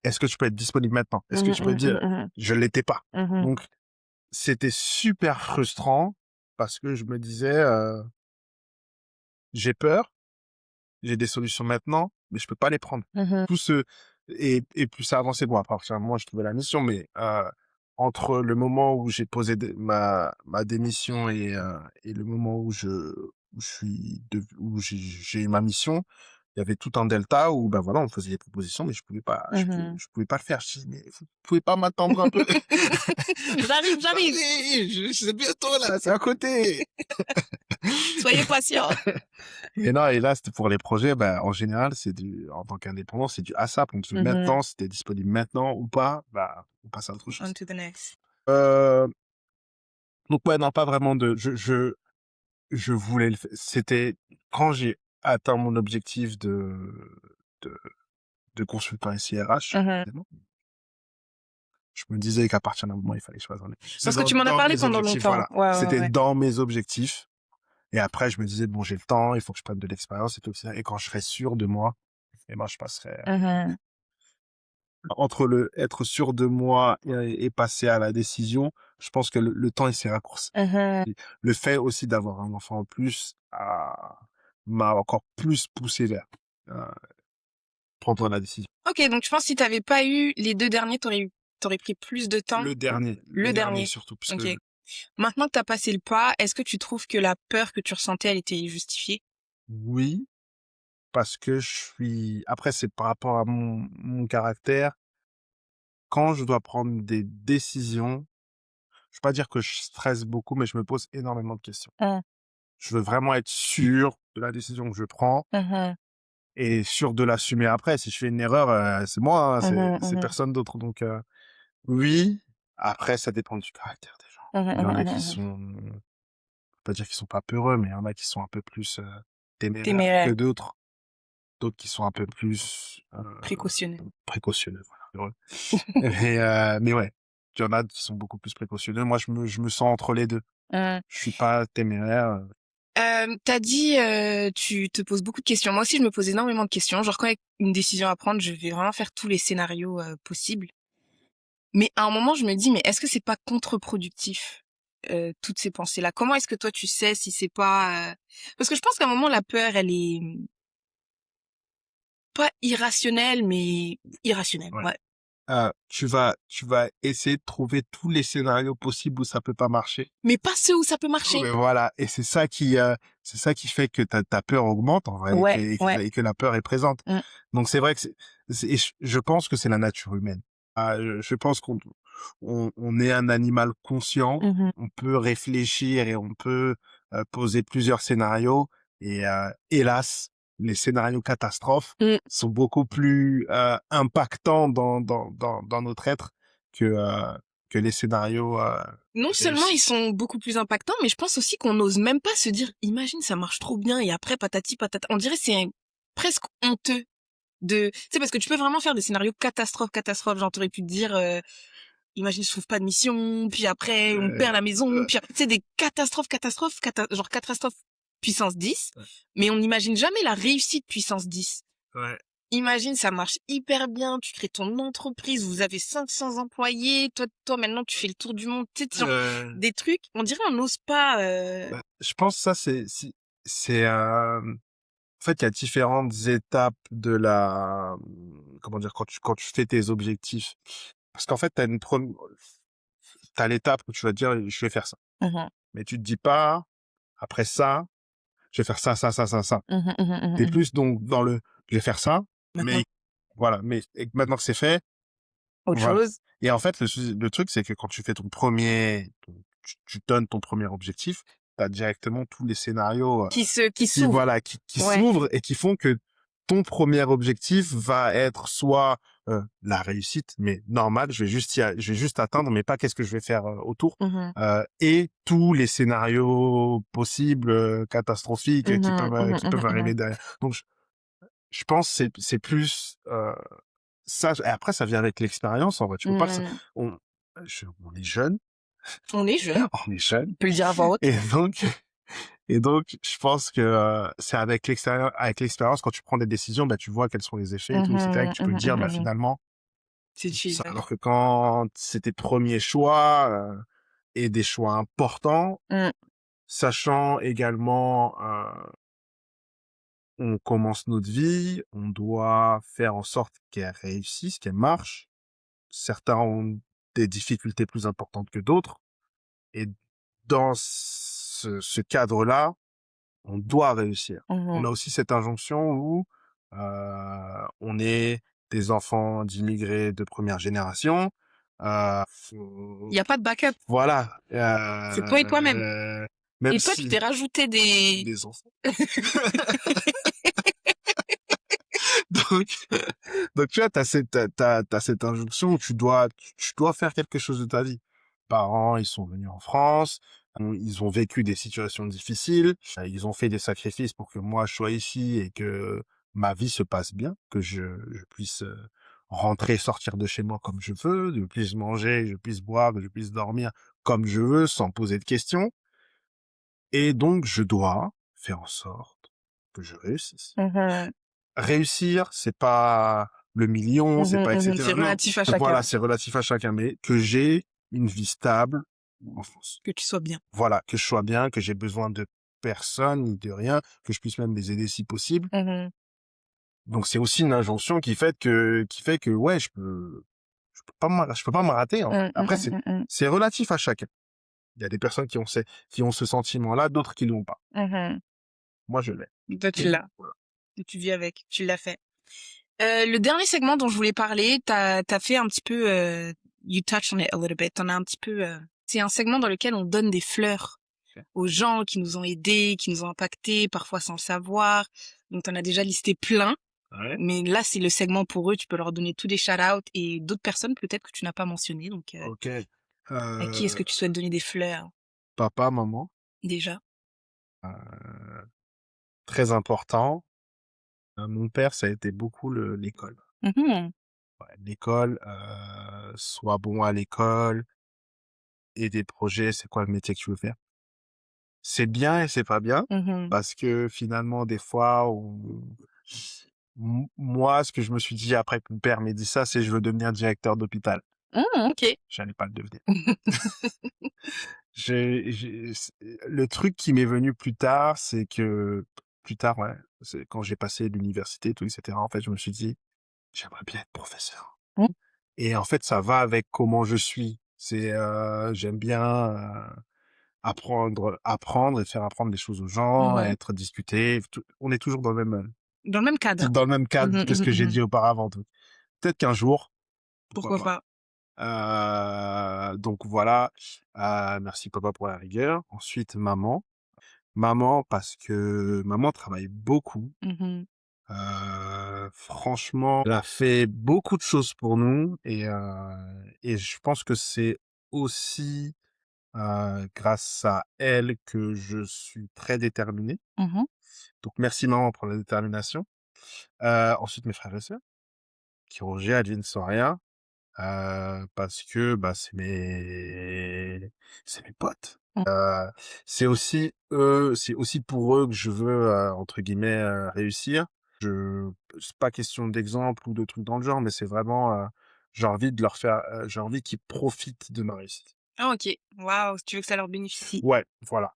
est-ce que tu peux être disponible maintenant? Est-ce que Mhm, tu peux dire, mhm, je l'étais pas. mhm, Donc, c'était super frustrant parce que je me disais, j'ai peur, j'ai des solutions maintenant, mais je peux pas les prendre. mhm, Tout ce et plus ça avançait, bon, à partir d'un moment, je trouvais la mission, mais entre le moment où j'ai posé ma démission et le moment où où j'ai eu ma mission, il y avait tout un delta où ben voilà, on me faisait des propositions, mais mhm. je pouvais pas le faire. Je dis mais vous pouvez pas m'attendre un peu. J'arrive. Allez, c'est bientôt là, c'est à côté. Soyez patient. Et non, et là, c'était pour les projets, bah, en général, en tant qu'indépendant, c'est du ASAP. On te veut Mhm. maintenant, si t'es disponible maintenant ou pas, bah, on passe à autre chose. On to the next. Euh, donc ouais, non, pas vraiment je voulais c'était quand j'ai atteint mon objectif de, de consultant SIRH, Mhm. je me disais qu'à partir d'un moment, il fallait choisir. C'est Parce que tu m'en as dans parlé mes pendant objectifs, longtemps. voilà. Ouais. C'était dans mes objectifs. Et après, je me disais, bon, j'ai le temps, il faut que je prenne de l'expérience et tout ça. Et quand je serai sûr de moi, eh ben, je passerai Mhm. entre être sûr de moi et passer à la décision. Je pense que le temps, il s'est raccourci. Mhm. Le fait aussi d'avoir un enfant en plus m'a encore plus poussé vers euh, prendre la décision. Ok, donc je pense que si t'avais pas eu les deux derniers, t'aurais pris plus de temps. Le dernier dernier. surtout, parce Ok. que Maintenant que t'as passé le pas, est-ce que tu trouves que la peur que tu ressentais, elle était justifiée? oui, parce que après, c'est par rapport à mon caractère. Quand je dois prendre des décisions, je vais pas dire que je stresse beaucoup, mais je me pose énormément de questions. Mhm. Je veux vraiment être sûr de la décision que je prends Mhm. et sûr de l'assumer après. Si je fais une erreur, c'est moi, hein, Mhm. c'est Mhm. personne d'autre. Donc oui, après ça dépend du caractère des gens. Mhm. Il y en a Mhm. qui Mhm. sont, pas dire qu'ils sont pas peureux, mais il y en a qui sont un peu plus téméraires que Téméraire, d'autres qui sont un peu plus précautionneux. précautionneux. Voilà. Mais ouais, il y en a qui sont beaucoup plus précautionneux. Moi, je me sens entre les deux. Mhm. Je suis pas téméraire. T'as dit, tu te poses beaucoup de questions. Moi aussi, je me pose énormément de questions. Genre, quand il y a une décision à prendre, je vais vraiment faire tous les scénarios possibles. Mais à un moment, je me dis, mais est-ce que c'est pas contre-productif, toutes ces pensées-là? Comment est-ce que toi, tu sais si c'est pas... Parce que je pense qu'à un moment, la peur, elle est pas irrationnelle, mais irrationnelle, Ouais. ouais. Tu vas essayer de trouver tous les scénarios possibles où ça peut pas marcher. Mais pas ceux où ça peut Oh, marcher. mais voilà. Et c'est ça qui fait que ta peur augmente, en vrai, Ouais, ouais. et que la peur est présente. Mm. Donc c'est vrai que et je pense que c'est la nature humaine. Je pense on est un animal conscient. Mhm. On peut réfléchir et on peut poser plusieurs scénarios. Et hélas, les scénarios catastrophes Mm. sont beaucoup plus impactants dans notre être que les scénarios Non seulement ils réussis. sont beaucoup plus impactants, mais je pense aussi qu'on n'ose même pas se dire, imagine, ça marche trop bien, et après, patati patata. On dirait que c'est presque honteux tu sais, parce que tu peux vraiment faire des scénarios catastrophes. Genre, t'aurais pu te dire, imagine, je trouve pas de mission, puis après, on perd la maison, puis après, tu sais, des catastrophes, genre catastrophe puissance 10, Ouais. mais on n'imagine jamais la réussite puissance 10. Ouais. Imagine, ça marche hyper bien, tu crées ton entreprise, vous avez 500 employés, toi maintenant, tu fais le tour du monde, tu sais, genre, des trucs, on dirait on n'ose pas, Bah, je pense que ça, c'est, en fait, il y a différentes étapes de comment dire, quand tu fais tes objectifs. Parce qu'en fait, t'as l'étape où tu vas te dire, je vais faire ça. Mhm, Mais tu te dis pas, après ça, je vais faire ça, ça, ça, ça, ça. mhm, mhm, T'es mhm. plus donc dans je vais faire ça, Maintenant, mais voilà, mais et maintenant que c'est fait, autre voilà. chose. Et en fait, le truc, c'est que quand tu fais tu donnes ton premier objectif, t'as directement tous les scénarios Qui s'ouvre. voilà, qui Ouais. s'ouvrent et qui font que ton premier objectif va être soit la réussite, mais normal, je vais juste atteindre, mais pas qu'est-ce que je vais faire autour. Mhm, Et tous les scénarios possibles, catastrophiques mhm, mhm, qui mhm, peuvent arriver mhm. derrière. Donc, je pense que c'est plus ça. Et après, ça vient avec l'expérience. En vrai, tu peux pas. Mhm. On, on est jeune, On est jeune, on est jeune, on peut le dire à voix haute. et donc je pense que c'est avec l'expérience, quand tu prends des décisions, bah, tu vois quels sont les effets et tout, etc. Et que Mhm, tu peux te mhm, dire, bah, mhm, mhm. finalement, C'est chill. alors que quand c'est tes premiers choix et des choix importants, Mm. sachant également, on commence notre vie, on doit faire en sorte qu'elle réussisse, qu'elle marche. Certains ont des difficultés plus importantes que d'autres. Et dans ce cadre-là, on doit réussir. On Mhm. a aussi cette injonction où on est des enfants d'immigrés de première génération. Il n'y a pas de backup. Voilà. C'est toi et toi-même. Même Et toi, tu si t'es rajouté des... des enfants. Donc, donc tu vois, t'as cette injonction où tu dois faire quelque chose de ta vie. Parents, ils sont venus en France, ils ont vécu des situations difficiles, ils ont fait des sacrifices pour que moi je sois ici et que ma vie se passe bien, que je puisse rentrer, sortir de chez moi comme je veux, que je puisse manger, que je puisse boire, que je puisse dormir comme je veux, sans poser de questions. Et donc, je dois faire en sorte que je réussisse. Mhm, Réussir, c'est pas le million, c'est mhm, pas mhm. C'est etc. Non, relatif à chacun. voilà, c'est relatif à chacun, mais que j'ai une vie stable en France. Que tu sois bien. Voilà, que je sois bien, que j'ai besoin de personne ni de rien, que je puisse même les aider si possible. Mhm, Donc c'est aussi une injonction qui fait que ouais, je peux pas me rater en fait. mhm, Après mhm, mhm, c'est relatif à chacun. Il y a des personnes qui ont ce sentiment-là, d'autres qui l'ont pas. mhm. Moi je l'ai. Toi, tu l'as. Voilà. Et tu vis avec. Tu l'as fait. Le dernier segment dont je voulais parler, t'as fait un petit peu, you touched on it a little bit. T'en as un petit peu, c'est un segment dans lequel on donne des fleurs Ok. aux gens qui nous ont aidés, qui nous ont impactés, parfois sans le savoir. Donc, t'en as déjà listé plein. Ouais. Mais là, c'est le segment pour eux. Tu peux leur donner tous des shout-outs et d'autres personnes peut-être que tu n'as pas mentionnées. Donc, Ok. à qui est-ce que tu souhaites donner des fleurs Papa, maman, déjà? euh, très important. Mon père, ça a été beaucoup l'école. Mhm, Ouais, l'école, sois bon à l'école et des projets, c'est quoi le métier que tu veux faire? C'est bien et c'est pas bien mhm. parce que finalement, des fois, moi, ce que je me suis dit après que mon père m'ait dit ça, c'est je veux devenir directeur d'hôpital. Ok. J'allais pas le devenir. Le truc qui m'est venu plus tard, c'est que plus tard, ouais, c'est quand j'ai passé l'université, tout, etc. En fait, je me suis dit, j'aimerais bien être professeur. Mm. Et en fait, ça va avec comment je suis. J'aime bien apprendre et faire apprendre des choses aux gens, Mhm. être discuté. On est toujours Dans le même cadre. dans le même cadre Mhm, que ce mhm, que j'ai mhm. dit auparavant. Donc, peut-être qu'un jour, pourquoi Pourquoi pas. pas? Donc voilà. Merci papa pour la rigueur. Ensuite, maman. Maman, parce que maman travaille beaucoup. Mhm, Franchement, elle a fait beaucoup de choses pour nous et je pense que c'est aussi grâce à elle que je suis très déterminé. mhm, Donc merci maman pour la détermination. Ensuite mes frères et sœurs, qui ont advienne sans rien. parce que, bah, c'est mes potes. Mmh. C'est aussi pour eux que je veux, entre guillemets, «réussir». C'est pas question d'exemple ou de trucs dans le genre, mais c'est vraiment, j'ai envie qu'ils profitent de ma réussite. Ah OK. Waouh, tu veux que ça leur bénéficie. Ouais, voilà.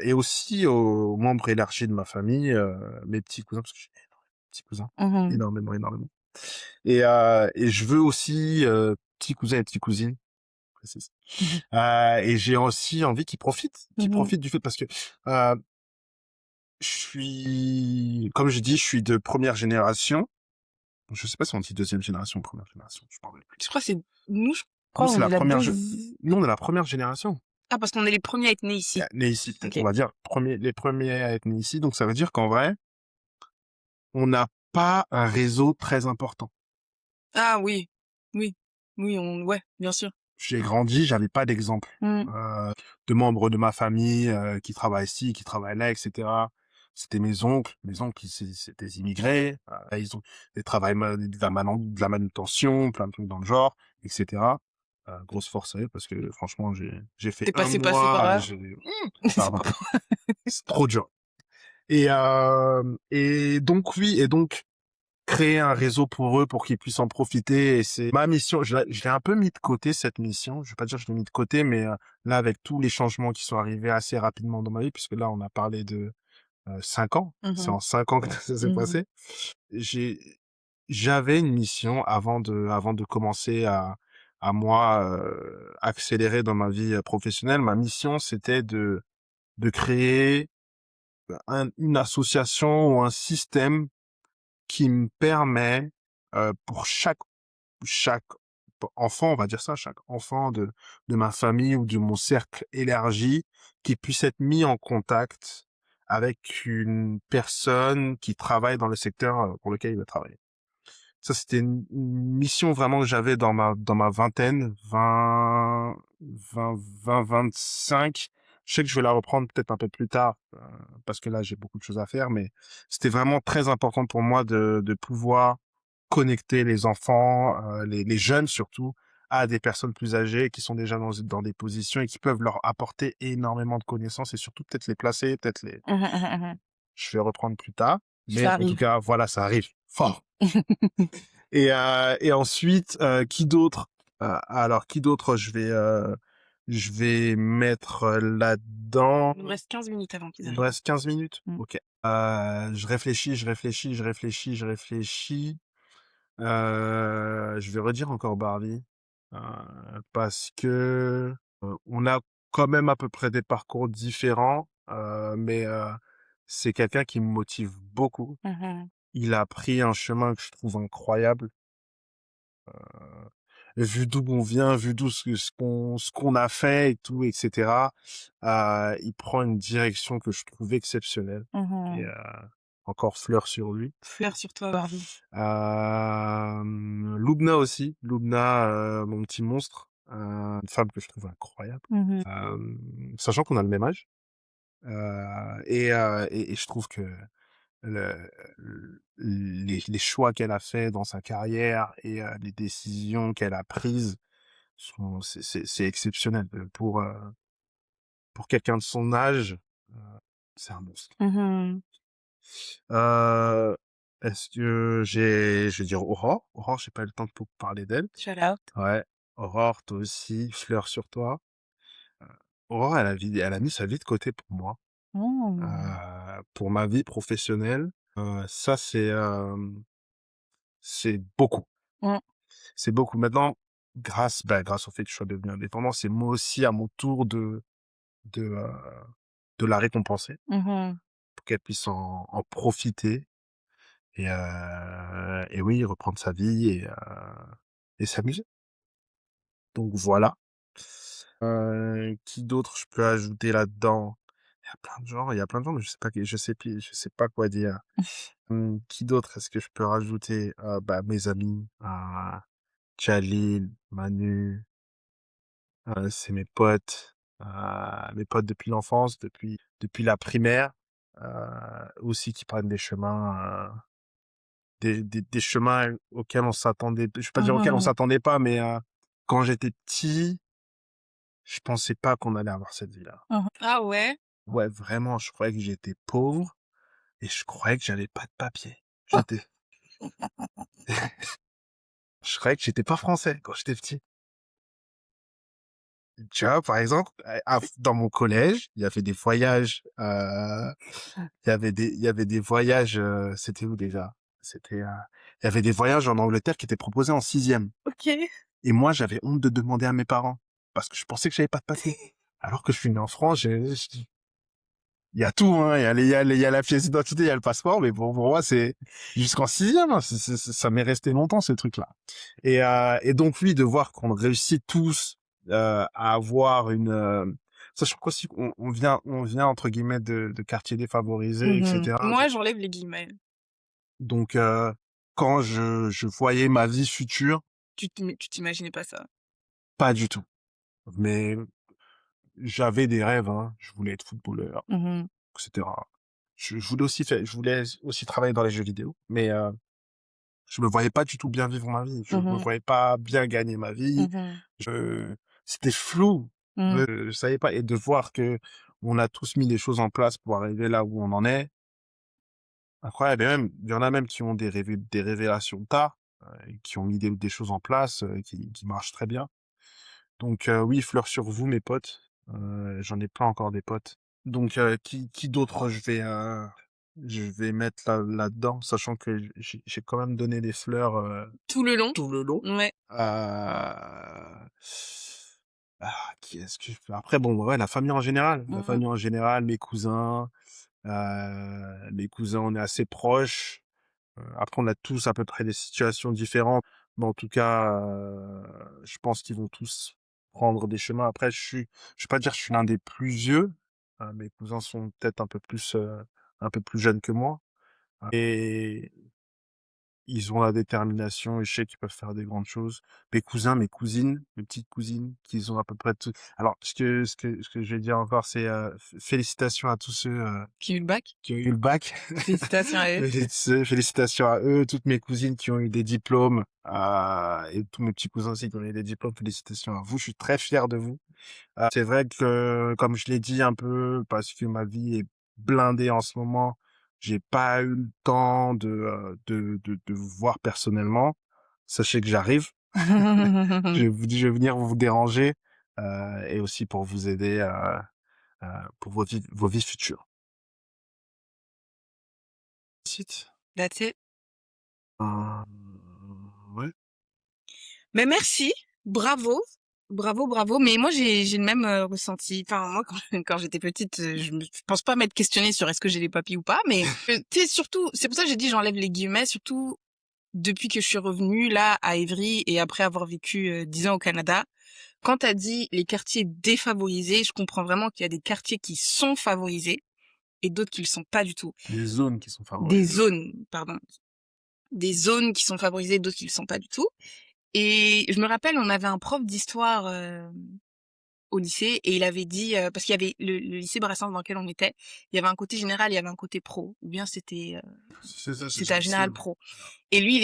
Et aussi aux membres élargis de ma famille, mes petits cousins, parce que j'ai énormément de petits cousins. Mmh. Énormément, énormément. Et je veux aussi, petits cousins et petites cousines, je précise. Mmh. Et j'ai aussi envie qu'ils Mmh. profitent du fait parce que, heu, comme je dis, je suis de première génération. Je sais pas si on dit deuxième génération ou première génération, je m'en rappelle plus. Je crois que c'est nous, je Nous, crois c'est on la est la première deuxi nous, on est la première génération. ah parce qu'on est les premiers à être nés ici. Nés ici, peut-être, on OK. va dire les premiers à être nés ici, donc ça veut dire qu'en vrai, on n'a pas un réseau très important. Ah oui. Oui. Oui, on ouais, bien sûr. J'ai grandi, j'avais pas d'exemple, Mmh. de membres de ma famille, qui travaillent ici, qui travaillent là, et cetera. C'était mes oncles. Mes oncles, c'est des immigrés, ils ont des travails de la manutention, plein de trucs dans le genre, et cetera. Grosse force à eux parce que franchement, j'ai fait Tu un passé par mois, là. C'est pardon, pas c'est trop dur. Et donc oui, et donc créer un réseau pour eux, pour qu'ils puissent en profiter. Et c'est ma mission. Je l'ai un peu mis de côté, cette mission. Je vais pas dire que je l'ai mis de côté, mais là, avec tous les changements qui sont arrivés assez rapidement dans ma vie, puisque là, on a parlé de 5 ans. C'est mmh en 5 ans que ça s'est mh. passé. J'ai, j'avais une mission avant de commencer à moi, accélérer dans ma vie professionnelle. Ma mission, c'était de créer une association ou un système qui me permet, pour chaque enfant, on va dire ça, chaque enfant de ma famille ou de mon cercle élargi, qui puisse être mis en contact avec une personne qui travaille dans le secteur, pour lequel il va travailler. Ça, c'était une mission vraiment que j'avais dans ma vingtaine, 25. Je sais que je vais la reprendre peut-être un peu plus tard, parce que là, j'ai beaucoup de choses à faire, mais c'était vraiment très important pour moi de pouvoir connecter les enfants, les jeunes surtout, à des personnes plus âgées qui sont déjà dans des positions et qui peuvent leur apporter énormément de connaissances et surtout peut-être les placer, peut-être les Mmh mh, mmh mh. je vais reprendre plus tard. Mais Ça en tout arrive. cas, voilà, ça arrive fort. Et ensuite, qui d'autre? Alors qui d'autre je vais mettre là-dedans? Il nous reste 15 minutes avant qu'ils Il me arrivent. reste 15 minutes? Mmh. OK. Je réfléchis, je réfléchis, je réfléchis, je réfléchis. Je vais redire encore Barbie, heu, parce que, on a quand même à peu près des parcours différents, mais c'est quelqu'un qui me motive beaucoup. Mmh mh. Il a pris un chemin que je trouve incroyable. Vu d'où on vient, vu d'où ce qu'on a fait et tout, et cetera, il prend une direction que je trouve exceptionnelle et Mmh. encore fleur sur lui. Fleur sur toi, Barbie. Lubna aussi, Lubna, mon petit monstre, une femme que je trouve incroyable, Mmh mh. sachant qu'on a le même âge, et je trouve que le les choix qu'elle a fait dans sa carrière et les décisions qu'elle a prises c'est exceptionnel, pour quelqu'un de son âge, heu, c'est un monstre. Mmh. Heu, est-ce que je vais dire Aurore. Aurore, j'ai pas eu le temps de beaucoup parler d'elle. Shout out. Ouais, Aurore, toi aussi, fleur sur toi. Heu, Aurore, elle a mis sa vie de côté pour moi, Mmh. pour ma vie professionnelle. Ça, c'est beaucoup. Mmh. C'est beaucoup. Maintenant, grâce au fait que je sois devenu indépendant, c'est moi aussi à mon tour de, heu, de la récompenser Mmh. pour qu'elle puisse en profiter et oui, reprendre sa vie et s'amuser. Donc voilà. Qui d'autre je peux ajouter là-dedans? Il y a plein de gens, mais je sais pas quoi dire. Qui d'autre est-ce que je peux rajouter? Bah, mes amis, Jalil, Manu, c'est mes potes depuis l'enfance, depuis la primaire, aussi qui prennent des chemins, des chemins auxquels on s'attendait. Je vais pas dire auxquels on Mhm. s'attendait pas, mais quand j'étais petit, je pensais pas qu'on allait avoir cette vie-là. Mhm. Ah ouais? Ouais, vraiment, je croyais que j'étais pauvre et je croyais que j'avais pas de papier. J'étais, je croyais que j'étais pas français quand j'étais petit. Tu vois, par exemple, dans mon collège, il y avait des voyages, il y avait des voyages, c'était où déjà? C'était, il y avait des voyages en Angleterre qui étaient proposés en sixième. Ok. Et moi, j'avais honte de demander à mes parents parce que je pensais que j'avais pas de papier. Alors que je suis né en France, il y a tout, hein. Il y a la pièce d'identité, il y a le passeport, mais bon, pour moi, c'est jusqu'en sixième, hein. Ça m'est resté longtemps, ces trucs-là. Et donc, oui, de voir qu'on réussit tous, à avoir sachant qu'aussi, on vient, entre guillemets, de quartiers défavorisés, Mhm. etc. Moi, j'enlève les guillemets. Donc, quand je voyais ma vie future, Tu t'imaginais pas ça. pas du tout. Mais j'avais des rêves, hein. Je voulais être footballeur, Mhm. etc. Je voulais aussi travailler dans les jeux vidéo, mais je me voyais pas du tout bien vivre ma vie. Je me Mhm. voyais pas bien gagner ma vie. Mhm. C'était flou. Mhm. Je savais pas. Et de voir que on a tous mis les choses en place pour arriver là où on en est, incroyable. Et même, il y en a même qui ont des révélations tard, et qui ont mis des choses en place, qui marchent très bien. Donc oui, fleurs sur vous, mes potes. J'en ai plein encore des potes. Donc qui d'autre je vais mettre là-dedans, sachant que j'ai quand même donné des fleurs Tout le long. tout le long. Ouais. Qui est-ce que je peux... Après, bon, ouais, la famille en général. La Mhm. famille en général, mes cousins, on est assez proches. Après, on a tous à peu près des situations différentes. Mais en tout cas, je pense qu'ils vont tous prendre des chemins. Après, je vais pas dire que je suis l'un des plus vieux. Mes cousins sont peut-être un peu plus jeunes que moi. Et ils ont la détermination et je sais qu'ils peuvent faire des grandes choses. Mes cousins, mes cousines, mes petites cousines, qui ont à peu près tout. Alors, ce que je vais dire encore, c'est félicitations à tous ceux Qui eut le bac. qui ont eu le bac. Félicitations à eux. Félicitations à eux, toutes mes cousines qui ont eu des diplômes, et tous mes petits cousins aussi qui ont eu des diplômes. Félicitations à vous. Je suis très fier de vous. C'est vrai que, comme je l'ai dit un peu, parce que ma vie est blindée en ce moment, j'ai pas eu le temps de vous voir personnellement. Sachez que j'arrive. Je vais venir vous déranger, et aussi pour vous aider, pour vos vies futures. Site. That's it. Ouais. Mais merci, bravo, bravo, bravo. Mais moi, j'ai le même ressenti. Enfin, moi, quand j'étais petite, je pense pas m'être questionnée sur est-ce que j'ai les papiers ou pas. Mais tu sais, surtout, c'est pour ça que j'ai dit j'enlève les guillemets. Surtout depuis que je suis revenue là à Évry et après avoir vécu 10 ans au Canada. Quand t'as dit les quartiers défavorisés, je comprends vraiment qu'il y a des quartiers qui sont favorisés et d'autres qui le sont pas du tout. Les zones qui sont Des favorisées. zones, pardon. Des zones qui sont favorisées, d'autres qui le sont pas du tout. Et je me rappelle, on avait un prof d'histoire au lycée et il avait dit parce qu'il y avait le lycée Brassens dans lequel on était, il y avait un côté général, il y avait un côté pro, ou bien c'était C'est ça, c'est c'était un général gentil. pro. Et lui,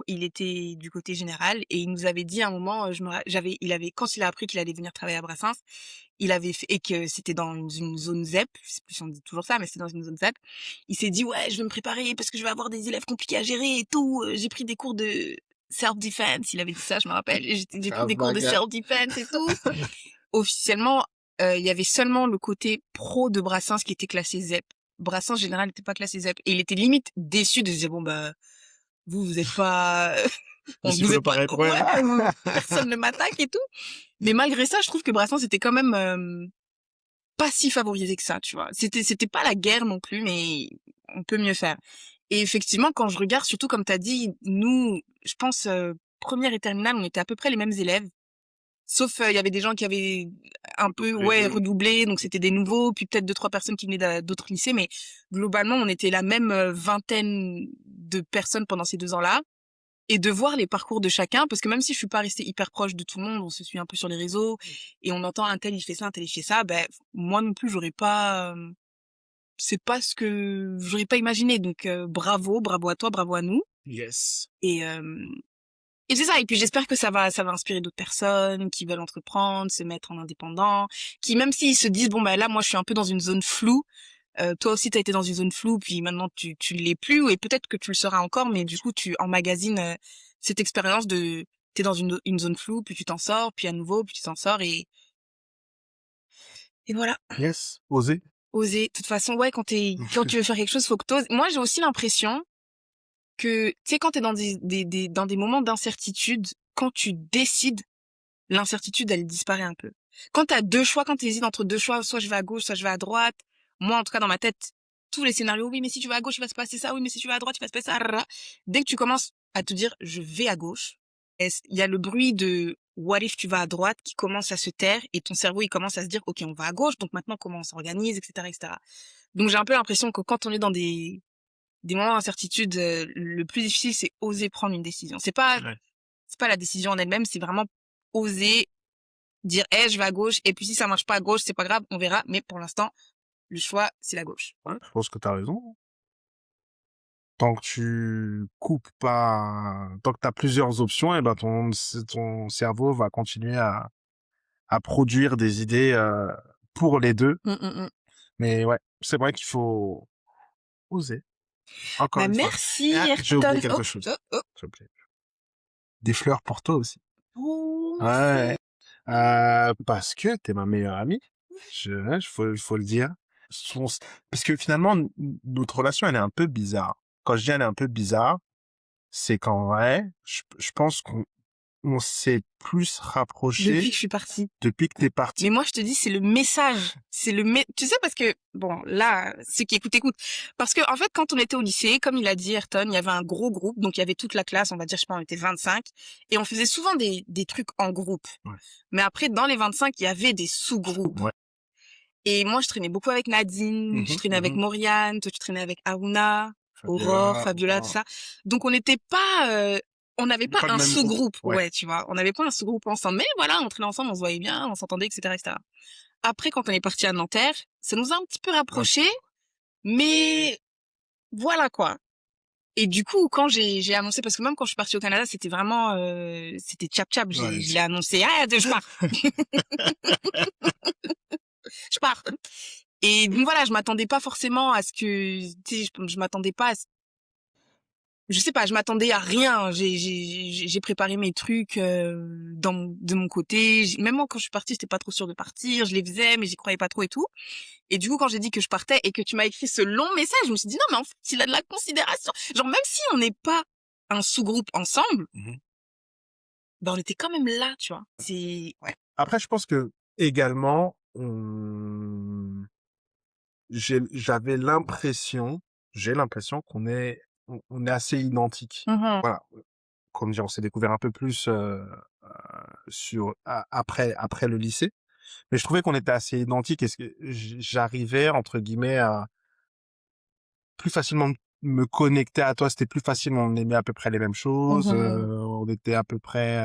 il était du côté général et il nous avait dit à un moment, il avait quand il a appris qu'il allait venir travailler à Brassens, il avait fait, et que c'était dans une zone ZEP, je sais plus si on dit toujours ça, mais c'était dans une zone ZEP. Il s'est dit ouais, je vais me préparer parce que je vais avoir des élèves compliqués à gérer et tout. J'ai pris des cours de self-defense, il avait dit ça, je me rappelle. J'ai pris des cours de self-defense et tout. Officiellement, il y avait seulement le côté pro de Brassens qui était classé ZEP. Brassens général n'était pas classé ZEP et il était limite déçu de se dire bon bah vous êtes pas vous êtes pas ouais, personne ne m'attaque et tout. Mais malgré ça, je trouve que Brassens était quand même pas si favorisé que ça, tu vois. C'était pas la guerre non plus, mais on peut mieux faire. Et effectivement, quand je regarde, surtout comme t'as dit, nous, je pense première et terminale, on était à peu près les mêmes élèves. Sauf il y avait des gens qui avaient un peu redoublé, donc c'était des nouveaux, puis peut-être 2-3 personnes qui venaient d'autres lycées, mais globalement on était la même vingtaine de personnes pendant ces 2 ans-là. Et de voir les parcours de chacun, parce que même si je suis pas restée hyper proche de tout le monde, on se suit un peu sur les réseaux et on entend un tel il fait ça, un tel il fait ça, ben moi non plus j'aurais pas, c'est pas ce que j'aurais pas imaginé. Donc bravo à toi, bravo à nous. Yes. Et et c'est ça. Et puis j'espère que ça va inspirer d'autres personnes qui veulent entreprendre, se mettre en indépendant, qui même s'ils se disent bon bah là moi je suis un peu dans une zone floue. Toi aussi, t'as été dans une zone floue, puis maintenant tu l'es plus, et peut-être que tu le seras encore, mais du coup tu emmagasines cette expérience de t'es dans une zone floue, puis tu t'en sors, puis à nouveau, puis tu t'en sors, et voilà. Yes. Oser. Oser. De toute façon, ouais, quand tu veux faire quelque chose, faut que t'oses. Moi, j'ai aussi l'impression que tu sais quand t'es dans dans des moments d'incertitude, quand tu décides, l'incertitude elle disparaît un peu. Quand t'as deux choix, quand t'hésites entre deux choix, soit je vais à gauche, soit je vais à droite. Moi, en tout cas, dans ma tête, tous les scénarios, oui, mais si tu vas à gauche, il va se passer ça, oui, mais si tu vas à droite, il va se passer ça. Rara. Dès que tu commences à te dire, je vais à gauche, il y a le bruit de what if tu vas à droite qui commence à se taire et ton cerveau, il commence à se dire, OK, on va à gauche, donc maintenant, comment on s'organise, etc., etc. Donc, j'ai un peu l'impression que quand on est dans des moments d'incertitude, le plus difficile, c'est oser prendre une décision. Ouais. C'est pas la décision en elle-même, c'est vraiment oser dire, je vais à gauche, et puis si ça marche pas à gauche, c'est pas grave, on verra, mais pour l'instant, le choix, c'est la gauche. Ouais, je pense que t'as raison. Tant que tu coupes pas, tant que t'as plusieurs options, et ben ton cerveau va continuer à produire des idées pour les deux. Mais ouais, c'est vrai qu'il faut oser. Encore Bah, une fois. merci, Ah, j'ai Ayrton. oublié Oh, quelque chose. oh, oh. S'il te plaît. Des fleurs pour toi aussi. Oh, Ouais. merci. Parce que t'es ma meilleure amie. Faut le dire. Son- Parce que finalement, notre relation, elle est un peu bizarre. Quand je dis elle est un peu bizarre, c'est qu'en vrai, je pense qu'on s'est plus Depuis rapprochés que je suis partie. depuis que t'es parti. Mais moi, je te dis, c'est le message. Tu sais, parce que, bon, là, ceux qui écoutent, écoutent. Parce que, en fait, quand on était au lycée, comme il a dit Ayrton, il y avait un gros groupe. Donc, il y avait toute la classe, on va dire, je sais pas, on était 25. Et on faisait souvent des trucs en groupe. Ouais. Mais après, dans les 25, il y avait des sous-groupes. Ouais. Et moi, je traînais beaucoup avec Nadine, je traînais avec Mauriane, toi, tu traînais avec Aruna, Aurore, Fabiola, tout ça. Donc, on n'avait pas Pas le un même groupe. sous-groupe. Ouais. Ouais, tu vois. On n'avait pas un sous-groupe ensemble. Mais voilà, on traînait ensemble, on se voyait bien, on s'entendait, etc., etc. Après, quand on est parti à Nanterre, ça nous a un petit peu rapprochés, mais voilà, quoi. Et du coup, quand j'ai annoncé, parce que même quand je suis partie au Canada, c'était vraiment, c'était tchap-tchap. Ouais. Je l'ai annoncé, je pars. Je pars. Et donc voilà, je m'attendais pas forcément à ce que, tu sais, je m'attendais pas je sais pas, je m'attendais à rien. J'ai préparé mes trucs de mon côté. Même moi, quand je suis partie, j'étais pas trop sûre de partir. Je les faisais, mais j'y croyais pas trop et tout. Et du coup, quand j'ai dit que je partais et que tu m'as écrit ce long message, je me suis dit non, mais en fait, il a de la considération. Genre même si on n'est pas un sous-groupe ensemble, ben on était quand même là, tu vois. Ouais. Après, je pense que également, j'ai l'impression on est assez identiques. Voilà. Comme dire, on s'est découvert un peu plus après le lycée, mais je trouvais qu'on était assez identiques et que j'arrivais entre guillemets à plus facilement me connecter à toi. C'était plus facile, on aimait à peu près les mêmes choses, on était à peu près,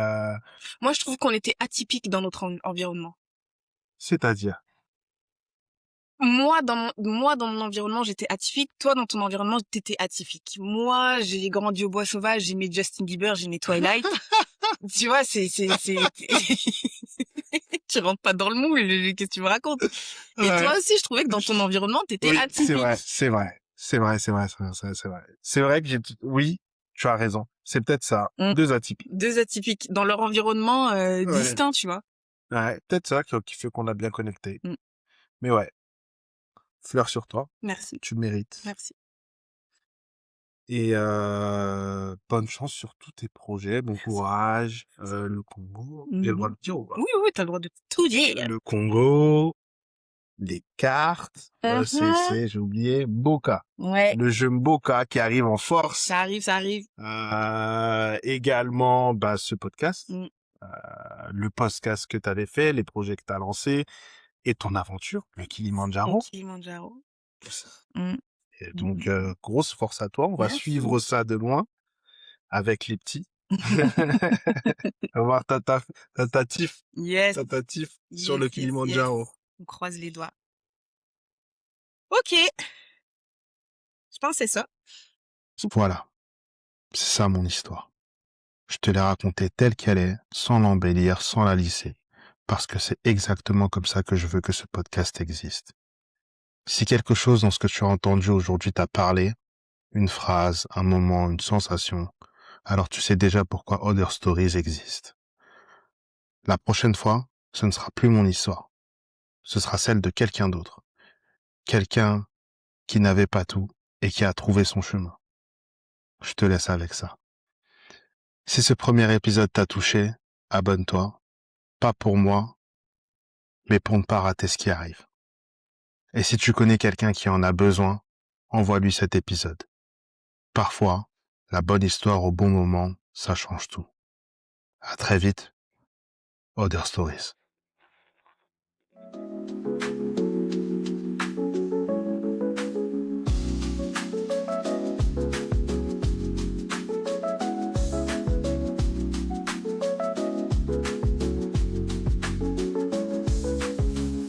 Moi, je trouve qu'on était atypiques dans notre environnement. c'est-à-dire. Moi, dans mon environnement, j'étais atypique. Toi, dans ton environnement, t'étais atypique. Moi, j'ai grandi au bois sauvage, j'aimais Justin Bieber, j'aimais Twilight. Tu vois, tu rentres pas dans le moule, qu'est-ce que tu me racontes? Et Ouais. toi aussi, je trouvais que dans ton environnement, t'étais Oui, atypique. c'est vrai. C'est vrai. C'est vrai que oui, tu as raison. C'est peut-être ça. Deux atypiques. Deux atypiques dans leur environnement distinct, tu vois. Ouais, peut-être ça qui fait qu'on a bien connecté. Mm. Mais ouais, fleur sur toi. Merci. Tu le mérites. Merci. Et bonne chance sur tous tes projets, bon courage. Le Congo, j'ai le droit de dire ou pas? Oui, t'as le droit de tout dire. Le Congo, les cartes, j'ai oublié, Boca. Ouais. Le jeu Boca qui arrive en force. Ça arrive. Également, ce podcast, le podcast que tu avais fait, les projets que tu as lancés et ton aventure, le Kilimandjaro. Tout ça. Et donc, grosse force à toi. On va suivre ça de loin avec les petits. On va voir tatatif sur le Kilimandjaro. On croise les doigts. Ok. Je pense que c'est ça. Voilà. C'est ça mon histoire. Je te l'ai racontée telle qu'elle est, sans l'embellir, sans la lisser, parce que c'est exactement comme ça que je veux que ce podcast existe. Si quelque chose dans ce que tu as entendu aujourd'hui t'a parlé, une phrase, un moment, une sensation, alors tu sais déjà pourquoi Other Stories existe. La prochaine fois, ce ne sera plus mon histoire. Ce sera celle de quelqu'un d'autre. Quelqu'un qui n'avait pas tout et qui a trouvé son chemin. Je te laisse avec ça. Si ce premier épisode t'a touché, abonne-toi. Pas pour moi, mais pour ne pas rater ce qui arrive. Et si tu connais quelqu'un qui en a besoin, envoie-lui cet épisode. Parfois, la bonne histoire au bon moment, ça change tout. À très vite, Other Stories.